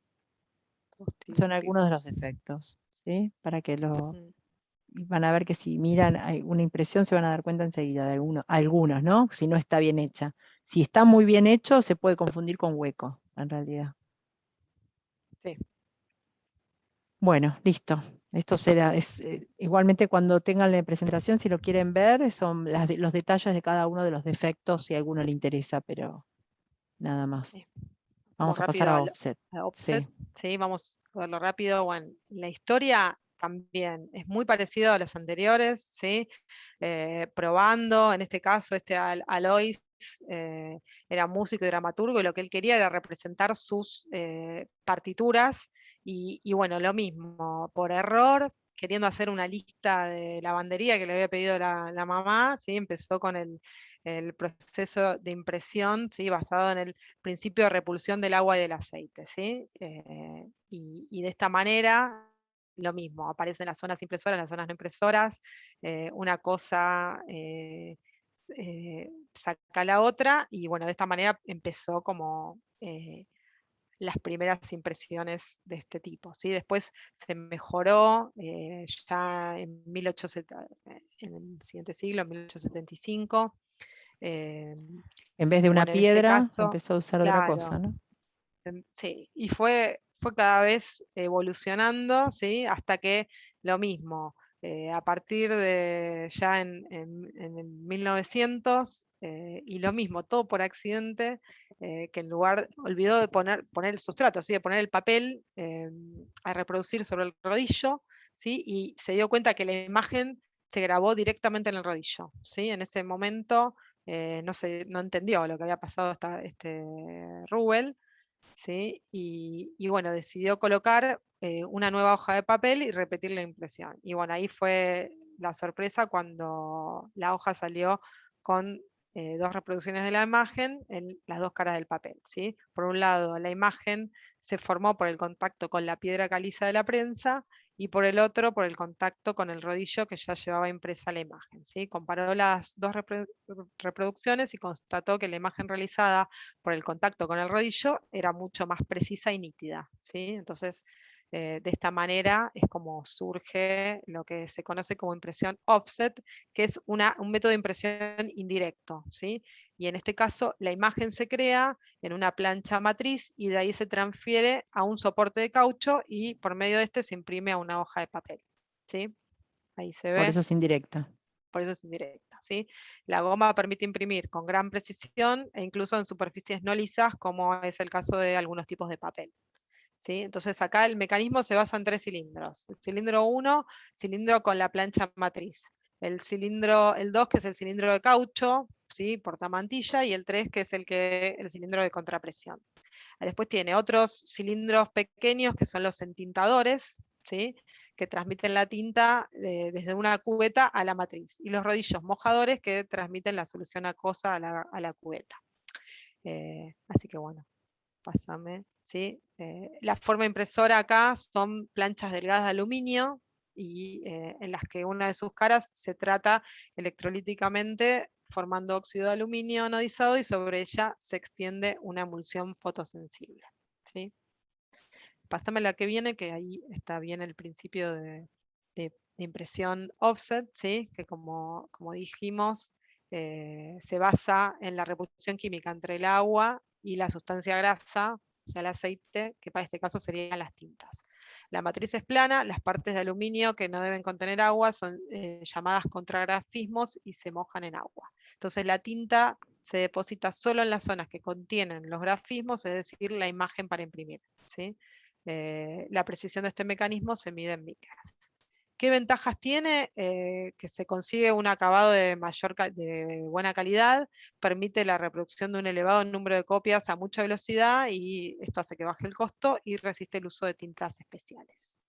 Son algunos de los típicos. defectos, ¿sí? Para que lo... Mm. y van a ver que si miran una impresión se van a dar cuenta enseguida de algunos, ¿no? Si no está bien hecha. Si está muy bien hecho, se puede confundir con hueco, en realidad. Sí. Bueno, listo. Esto será, igualmente cuando tengan la presentación, si lo quieren ver, son los detalles de cada uno de los defectos, si a alguno le interesa, pero nada más. Sí. Vamos a pasar rápido a offset. a offset. Sí. Sí, vamos a verlo rápido. Bueno, la historia también es muy parecida a los anteriores, ¿sí? Probando, en este caso, Alois era músico y dramaturgo, y lo que él quería era representar sus partituras, y bueno, lo mismo, por error, queriendo hacer una lista de lavandería que le había pedido la mamá, ¿sí? Empezó con el proceso de impresión, ¿sí? Basado en el principio de repulsión del agua y del aceite, ¿sí? Y de esta manera, lo mismo, aparecen las zonas impresoras, las zonas no impresoras, una cosa saca la otra, y bueno, de esta manera empezó como las primeras impresiones de este tipo, ¿sí? Después se mejoró ya en 1870, en el siguiente siglo, en 1875. En vez de una Bueno, en este piedra, caso, empezó a usar otra cosa, claro, ¿no? sí, y fue cada vez evolucionando, ¿sí? Hasta que lo mismo, a partir de ya en el 1900, y lo mismo, todo por accidente, que en lugar, olvidó de poner el sustrato, ¿sí? De poner el papel a reproducir sobre el rodillo, ¿sí? Y se dio cuenta que la imagen se grabó directamente en el rodillo, ¿sí? En ese momento no entendió lo que había pasado este Rubel, ¿sí? Y bueno, decidió colocar una nueva hoja de papel y repetir la impresión. Y bueno, ahí fue la sorpresa cuando la hoja salió con dos reproducciones de la imagen en las dos caras del papel, ¿sí? Por un lado, la imagen se formó por el contacto con la piedra caliza de la prensa, y por el otro, por el contacto con el rodillo que ya llevaba impresa la imagen, ¿sí? Comparó las dos reproducciones y constató que la imagen realizada por el contacto con el rodillo era mucho más precisa y nítida, ¿sí? Entonces, de esta manera es como surge lo que se conoce como impresión offset, que es un método de impresión indirecto, ¿sí? Y en este caso, la imagen se crea en una plancha matriz y de ahí se transfiere a un soporte de caucho, y por medio de este se imprime a una hoja de papel, ¿sí? Ahí se Por ve. eso es indirecta. Por eso es indirecta, ¿sí? La goma permite imprimir con gran precisión e incluso en superficies no lisas, como es el caso de algunos tipos de papel, ¿sí? Entonces acá el mecanismo se basa en 3 cilindros. El cilindro 1, cilindro con la plancha matriz. El 2, que es el cilindro de caucho, ¿sí? Portamantilla, y el 3, que es el cilindro de contrapresión. Después tiene otros cilindros pequeños que son los entintadores, ¿sí? Que transmiten la tinta desde una cubeta a la matriz, y los rodillos mojadores que transmiten la solución acuosa a la cubeta. Así que bueno, pásame, ¿sí? La forma impresora acá son planchas delgadas de aluminio, y en las que una de sus caras se trata electrolíticamente formando óxido de aluminio anodizado, y sobre ella se extiende una emulsión fotosensible, ¿sí? Pásame la que viene, que ahí está bien el principio de impresión offset, ¿sí? Que como dijimos, se basa en la repulsión química entre el agua y la sustancia grasa, o sea, el aceite, que para este caso serían las tintas. La matriz es plana, las partes de aluminio que no deben contener agua son llamadas contragrafismos y se mojan en agua. Entonces la tinta se deposita solo en las zonas que contienen los grafismos, es decir, la imagen para imprimir, ¿sí? La precisión de este mecanismo se mide en micras. ¿Qué ventajas tiene? Que se consigue un acabado de buena calidad, permite la reproducción de un elevado número de copias a mucha velocidad, y esto hace que baje el costo y resiste el uso de tintas especiales.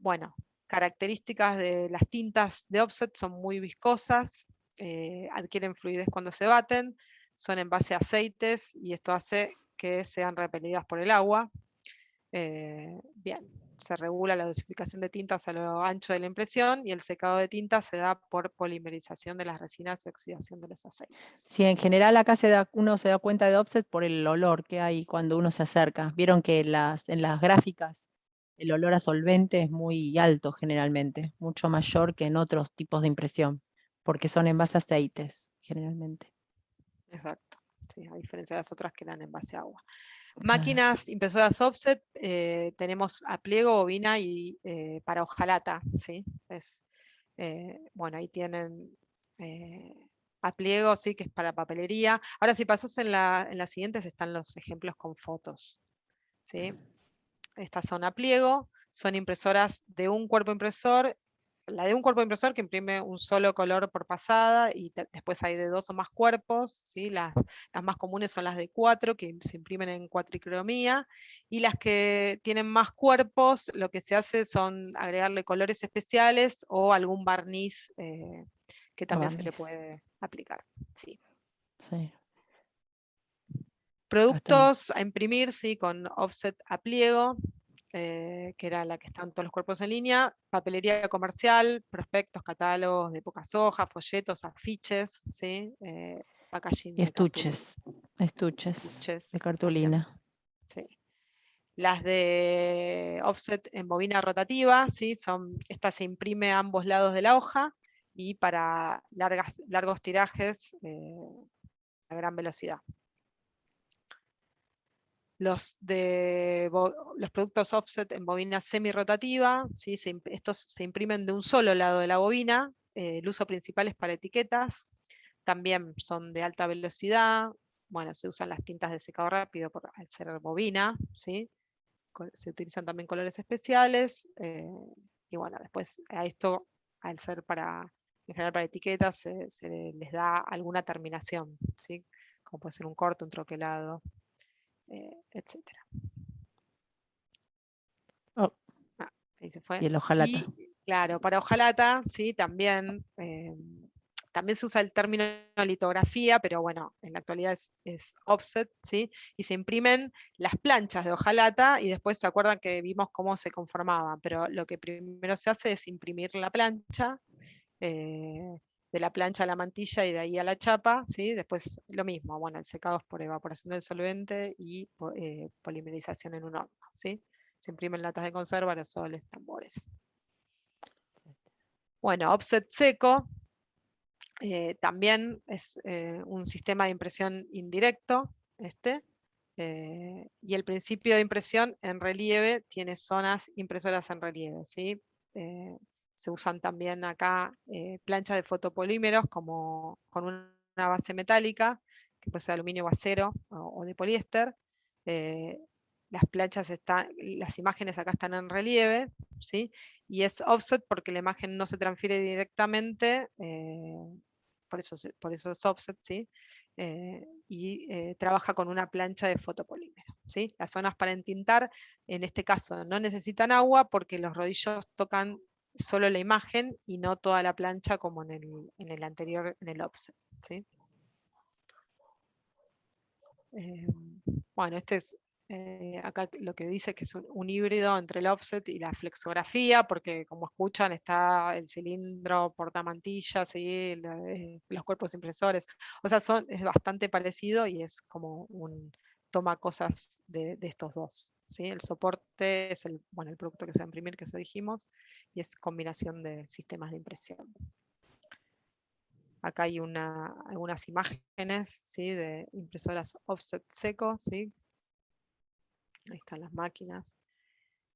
Bueno, características de las tintas de offset: son muy viscosas, adquieren fluidez cuando se baten, son en base a aceites, y esto hace que sean repelidas por el agua. Bien, se regula la dosificación de tintas a lo ancho de la impresión, y el secado de tintas se da por polimerización de las resinas y oxidación de los aceites. Sí, en general acá uno se da cuenta de offset por el olor que hay cuando uno se acerca. Vieron que en las gráficas el olor a solvente es muy alto generalmente, mucho mayor que en otros tipos de impresión, porque son en base a aceites generalmente. Exacto, sí, a diferencia de las otras que eran en base a agua. Claro. Máquinas impresoras offset, tenemos a pliego, bobina y para hojalata, ¿sí? Bueno, ahí tienen a pliego, sí, que es para papelería. Ahora, si pasas en las siguientes, están los ejemplos con fotos, ¿sí? Estas son a pliego, son impresoras de un cuerpo impresor. La de un cuerpo impresor que imprime un solo color por pasada, y después hay de 2 o más cuerpos, ¿sí? Las más comunes son las de 4, que se imprimen en cuatricromía, y las que tienen más cuerpos, lo que se hace son agregarle colores especiales o algún barniz que también se le Barniz. puede aplicar. Sí. Sí. Productos a imprimir, sí, con offset a pliego, que era la que están todos los cuerpos en línea, papelería comercial, prospectos, catálogos de pocas hojas, folletos, afiches, ¿sí? Packaging Y de cartulina. estuches Estuches de también, cartulina. sí. Las de offset en bobina rotativa, ¿sí? Esta se imprime a ambos lados de la hoja, y para largos tirajes a gran velocidad. Los productos offset en bobina semi-rotativa, ¿sí? Estos se imprimen de un solo lado de la bobina. El uso principal es para etiquetas. También son de alta velocidad. Bueno, se usan las tintas de secado rápido al ser bobina, ¿sí? Se utilizan también colores especiales. Y bueno, después a esto, al ser en general para etiquetas, se les da alguna terminación, ¿sí? Como puede ser un corte, un troquelado, etcétera. Oh, Ahí se fue. y el hojalata. Y claro, para hojalata, sí, también se usa el término litografía, pero bueno, en la actualidad es offset, ¿sí? Y se imprimen las planchas de hojalata, y después se acuerdan que vimos cómo se conformaban, pero lo que primero se hace es imprimir la plancha, de la plancha a la mantilla y de ahí a la chapa, ¿sí? Después lo mismo, bueno, el secado es por evaporación del solvente y polimerización en un horno, ¿sí? Se imprimen latas de conserva, aerosoles, tambores. Bueno, offset seco también es un sistema de impresión indirecto, y el principio de impresión en relieve tiene zonas impresoras en relieve, ¿sí? Se usan también acá planchas de fotopolímeros con una base metálica, que puede ser aluminio o acero o de poliéster. Las imágenes acá están en relieve, ¿sí? Y es offset porque la imagen no se transfiere directamente, por eso es offset, ¿sí? Y trabaja con una plancha de fotopolímero, ¿sí? Las zonas para entintar, en este caso, no necesitan agua porque los rodillos tocan solo la imagen y no toda la plancha como en el anterior, en el offset, ¿sí? Bueno, acá lo que dice que es un híbrido entre el offset y la flexografía, porque como escuchan está el cilindro portamantillas, ¿sí? Los cuerpos impresores. O sea, es bastante parecido, y es como toma cosas de estos dos, ¿sí? El soporte es el producto que se va a imprimir, que eso dijimos, y es combinación de sistemas de impresión. Acá hay algunas imágenes, ¿sí? De impresoras offset seco, ¿sí? Ahí están las máquinas.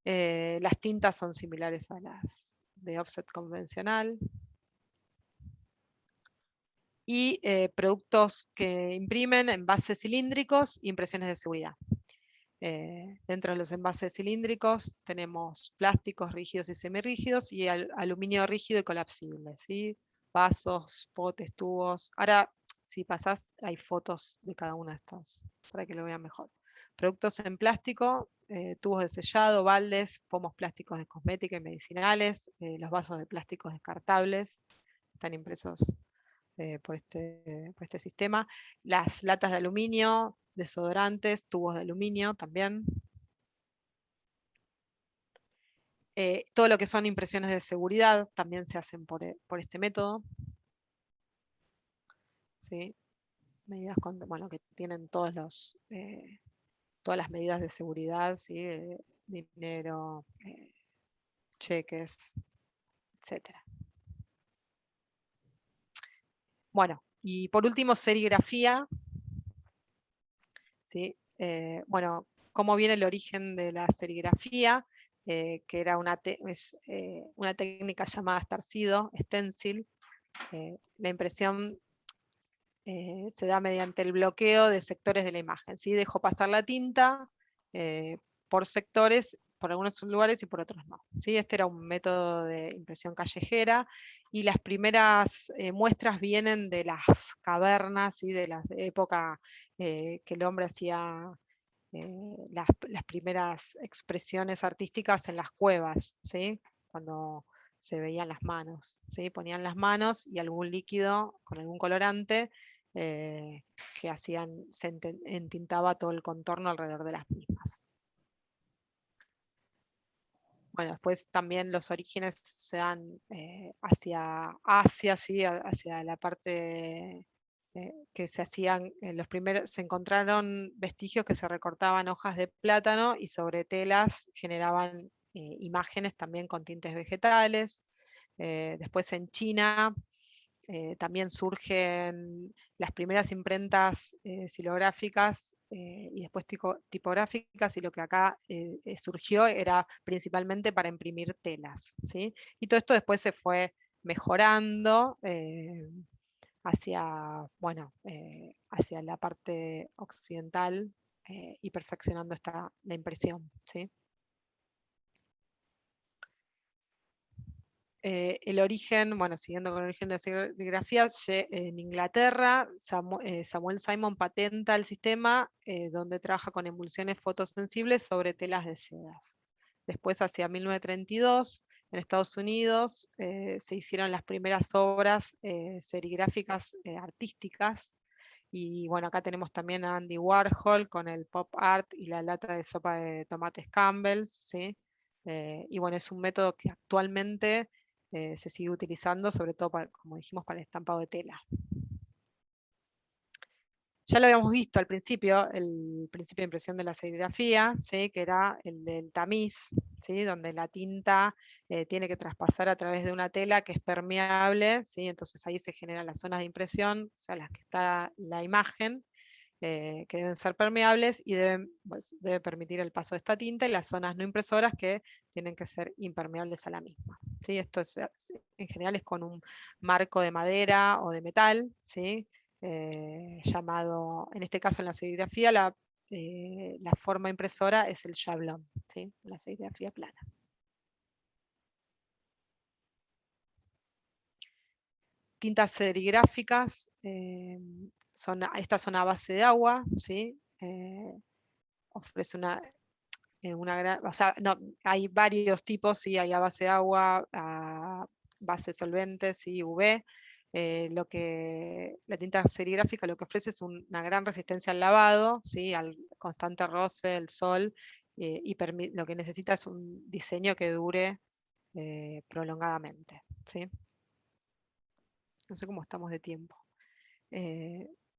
Las tintas son similares a las de offset convencional. Y productos que imprimen envases cilíndricos e impresiones de seguridad. Dentro de los envases cilíndricos tenemos plásticos rígidos y semirrígidos, y aluminio rígido y colapsible, ¿sí? Vasos, potes, tubos. Ahora, si pasás, hay fotos de cada uno de estos para que lo vean mejor. Productos en plástico, tubos de sellado, baldes, pomos plásticos de cosmética y medicinales, los vasos de plásticos descartables, están impresos por este sistema. Las latas de aluminio, desodorantes, tubos de aluminio también. Todo lo que son impresiones de seguridad también se hacen por este método. ¿Sí? Medidas que tienen todas las medidas de seguridad, ¿sí? Dinero, cheques, etc. Bueno, y por último, serigrafía. ¿Sí? ¿Cómo viene el origen de la serigrafía? Que era una técnica llamada estarcido, stencil. La impresión se da mediante el bloqueo de sectores de la imagen. ¿Sí? Dejo pasar la tinta por sectores, por algunos lugares y por otros no. ¿Sí? Este era un método de impresión callejera, y las primeras muestras vienen de las cavernas, ¿sí? De la época que el hombre hacía las primeras expresiones artísticas en las cuevas, ¿sí? Cuando se veían las manos, ¿sí? Ponían las manos y algún líquido con algún colorante que se entintaba todo el contorno alrededor de las mismas. Bueno, después también los orígenes se dan hacia Asia, ¿sí? Hacia la parte que se hacían, se encontraron vestigios que se recortaban hojas de plátano y sobre telas generaban imágenes también con tintes vegetales. Después en China también surgen las primeras imprentas xilográficas y después tipográficas, y lo que acá surgió era principalmente para imprimir telas, ¿sí? Y todo esto después se fue mejorando hacia la parte occidental y perfeccionando la impresión, ¿sí? El origen, siguiendo con el origen de la serigrafía, en Inglaterra, Samuel Simon patenta el sistema donde trabaja con emulsiones fotosensibles sobre telas de sedas. Después, hacia 1932, en Estados Unidos, se hicieron las primeras obras serigráficas artísticas. Y bueno, acá tenemos también a Andy Warhol con el pop art y la lata de sopa de tomates Campbell, ¿sí? Y bueno, es un método que actualmente se sigue utilizando, sobre todo, como dijimos, para el estampado de tela. Ya lo habíamos visto al principio, el principio de impresión de la serigrafía, ¿sí? Que era el del tamiz, ¿sí? Donde la tinta tiene que traspasar a través de una tela que es permeable, ¿sí? Entonces ahí se generan las zonas de impresión, o sea, las que está la imagen, que deben ser permeables y debe permitir el paso de esta tinta, y las zonas no impresoras que tienen que ser impermeables a la misma. ¿Sí? Esto en general es con un marco de madera o de metal, ¿sí? Llamado, en este caso en la serigrafía, la forma impresora es el shablón, ¿sí? La serigrafía plana. Tintas serigráficas, estas son a base de agua, ¿sí? Ofrece hay varios tipos, ¿sí? Hay a base de agua, a base de solventes, ¿sí? UV. La tinta serigráfica lo que ofrece es una gran resistencia al lavado, ¿sí? Al constante roce, el sol, y lo que necesita es un diseño que dure prolongadamente, ¿sí? No sé cómo estamos de tiempo.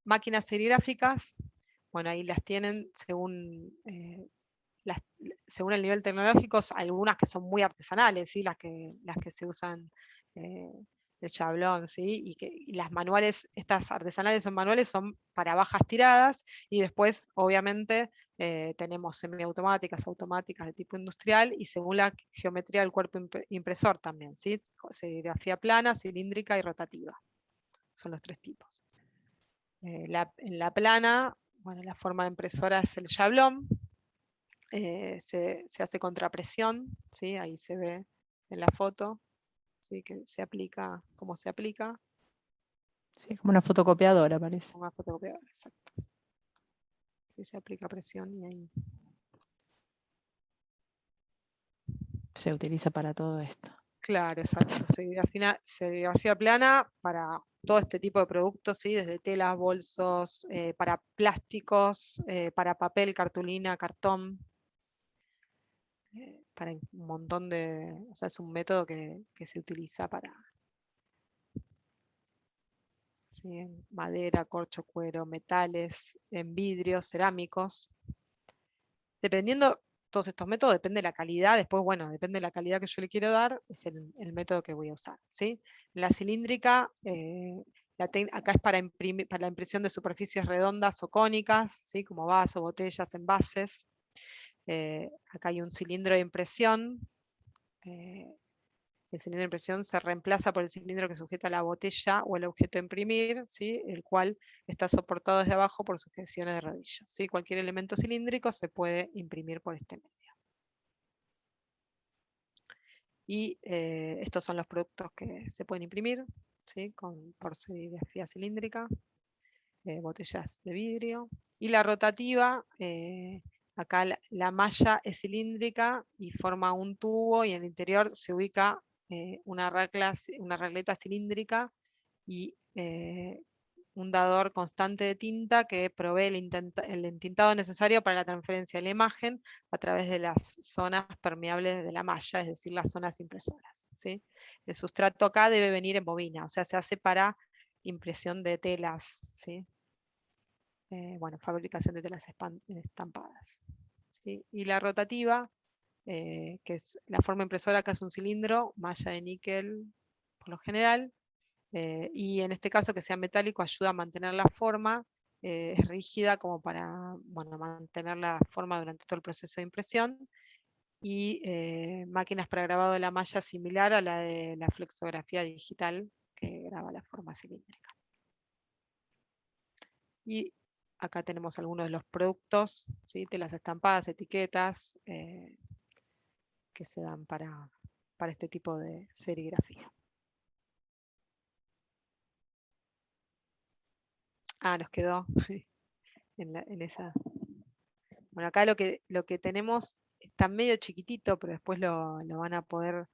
Máquinas serigráficas, bueno, ahí las tienen según el nivel tecnológico, algunas que son muy artesanales, ¿sí? las que se usan de chablón, ¿sí? Y las manuales, estas artesanales son manuales, son para bajas tiradas, y después obviamente tenemos semiautomáticas, automáticas de tipo industrial, y según la geometría del cuerpo impresor también, ¿sí? Serigrafía plana, cilíndrica y rotativa. Son los tres tipos. En la plana, la forma de impresora es el shablón. Se hace contrapresión, ¿sí? Ahí se ve en la foto, ¿sí? Que se aplica, cómo se aplica. Sí, como una fotocopiadora parece. Una fotocopiadora, exacto. Sí, se aplica presión y ahí se utiliza para todo esto. Claro, exacto. Serigrafía plana para todo este tipo de productos, ¿sí? Desde telas, bolsos, para plásticos, para papel, cartulina, cartón. para un montón de, o sea, es un método que se utiliza para, ¿sí? En madera, corcho, cuero, metales, en vidrios, cerámicos. Dependiendo, todos estos métodos, depende de la calidad, después, bueno, depende de la calidad que yo le quiero dar, es el método que voy a usar, ¿sí? La cilíndrica, acá es para la impresión de superficies redondas o cónicas, ¿sí? Como vasos, botellas, envases. Acá hay un cilindro de impresión. El cilindro de impresión se reemplaza por el cilindro que sujeta la botella o el objeto a imprimir, ¿sí? El cual está soportado desde abajo por sujeciones de rodillo, ¿sí? Cualquier elemento cilíndrico se puede imprimir por este medio. Y estos son los productos que se pueden imprimir, ¿sí? Por serigrafía cilíndrica, botellas de vidrio. Y la rotativa, acá la malla es cilíndrica y forma un tubo, y en el interior se ubica una regleta cilíndrica y un dador constante de tinta que provee el entintado necesario para la transferencia de la imagen a través de las zonas permeables de la malla, es decir, las zonas impresoras, ¿sí? El sustrato acá debe venir en bobina, o sea, se hace para impresión de telas, ¿sí? Bueno, fabricación de telas estampadas, ¿sí? Y la rotativa, que es la forma impresora, acá es un cilindro, malla de níquel por lo general, y en este caso que sea metálico ayuda a mantener la forma, es rígida como para, bueno, mantener la forma durante todo el proceso de impresión, y máquinas para grabado de la malla similar a la de la flexografía digital que graba la forma cilíndrica. Y acá tenemos algunos de los productos, ¿sí? Telas estampadas, etiquetas, que se dan para este tipo de serigrafía. Ah, nos quedó en esa. Bueno, acá lo que tenemos está medio chiquitito, pero después lo van a poder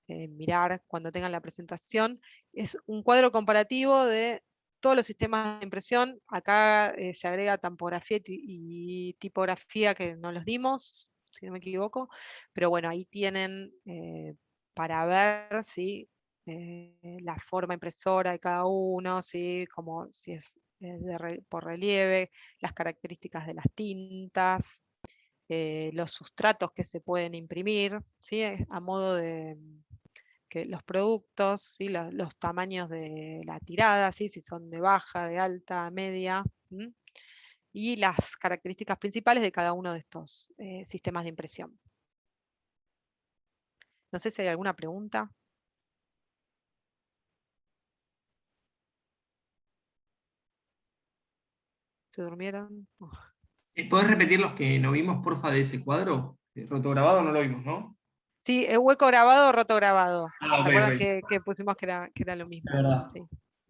mirar cuando tengan la presentación. Es un cuadro comparativo de todos los sistemas de impresión. Acá se agrega tampografía y tipografía, que no los dimos, si no me equivoco, pero bueno, ahí tienen para ver, ¿sí? La forma impresora de cada uno, ¿sí? Como si es por relieve, las características de las tintas, los sustratos que se pueden imprimir, ¿sí? A modo de que los productos, ¿sí? Los tamaños de la tirada, ¿sí? Si son de baja, de alta, media, ¿m? Y las características principales de cada uno de estos sistemas de impresión. No sé si hay alguna pregunta. ¿Se durmieron? Oh. ¿Podés repetir los que no vimos, porfa, de ese cuadro? Rotograbado no lo vimos, ¿no? Sí, hueco grabado o roto grabado. Ah, ¿Se ok, acuerdan ok. que pusimos que era lo mismo? La verdad. Sí,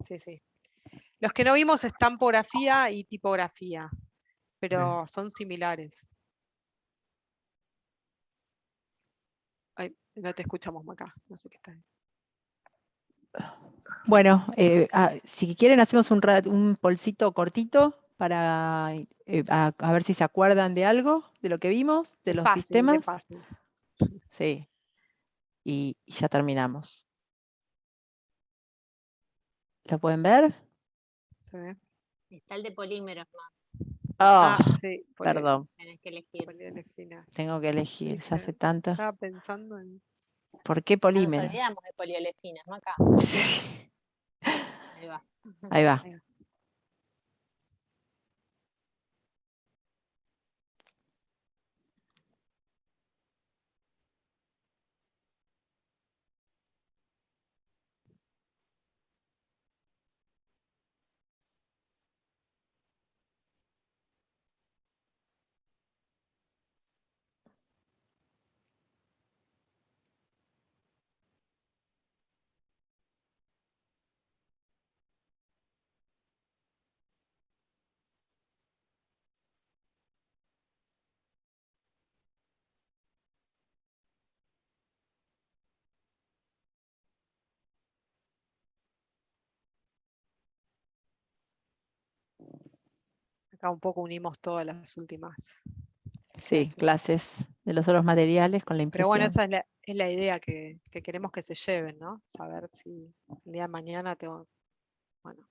sí, sí. Los que no vimos es tampografía y tipografía, pero son similares. Ay, no te escuchamos, Maca. No sé qué está. Bueno, si quieren hacemos un polsito cortito para a ver si se acuerdan de algo, de lo que vimos, de los Fácil, de sistemas. fácil. Sí, y ya terminamos. ¿Lo pueden ver? ¿Se ve? Está el de polímeros más, Oh, Sí, perdón, tenés que elegir. polielefinas. tengo que elegir, ya hace ¿Viste? tanto. Estaba pensando en... ¿Por qué Ya nos polímeros? olvidamos de poliolefinas, Maca. Sí, Ahí va. ahí va. Ahí va. Acá un poco unimos todas las últimas Sí, clases de los otros materiales con la Pero impresión. bueno, esa es la idea que queremos que se lleven, ¿no? Saber si el día de mañana tengo, bueno,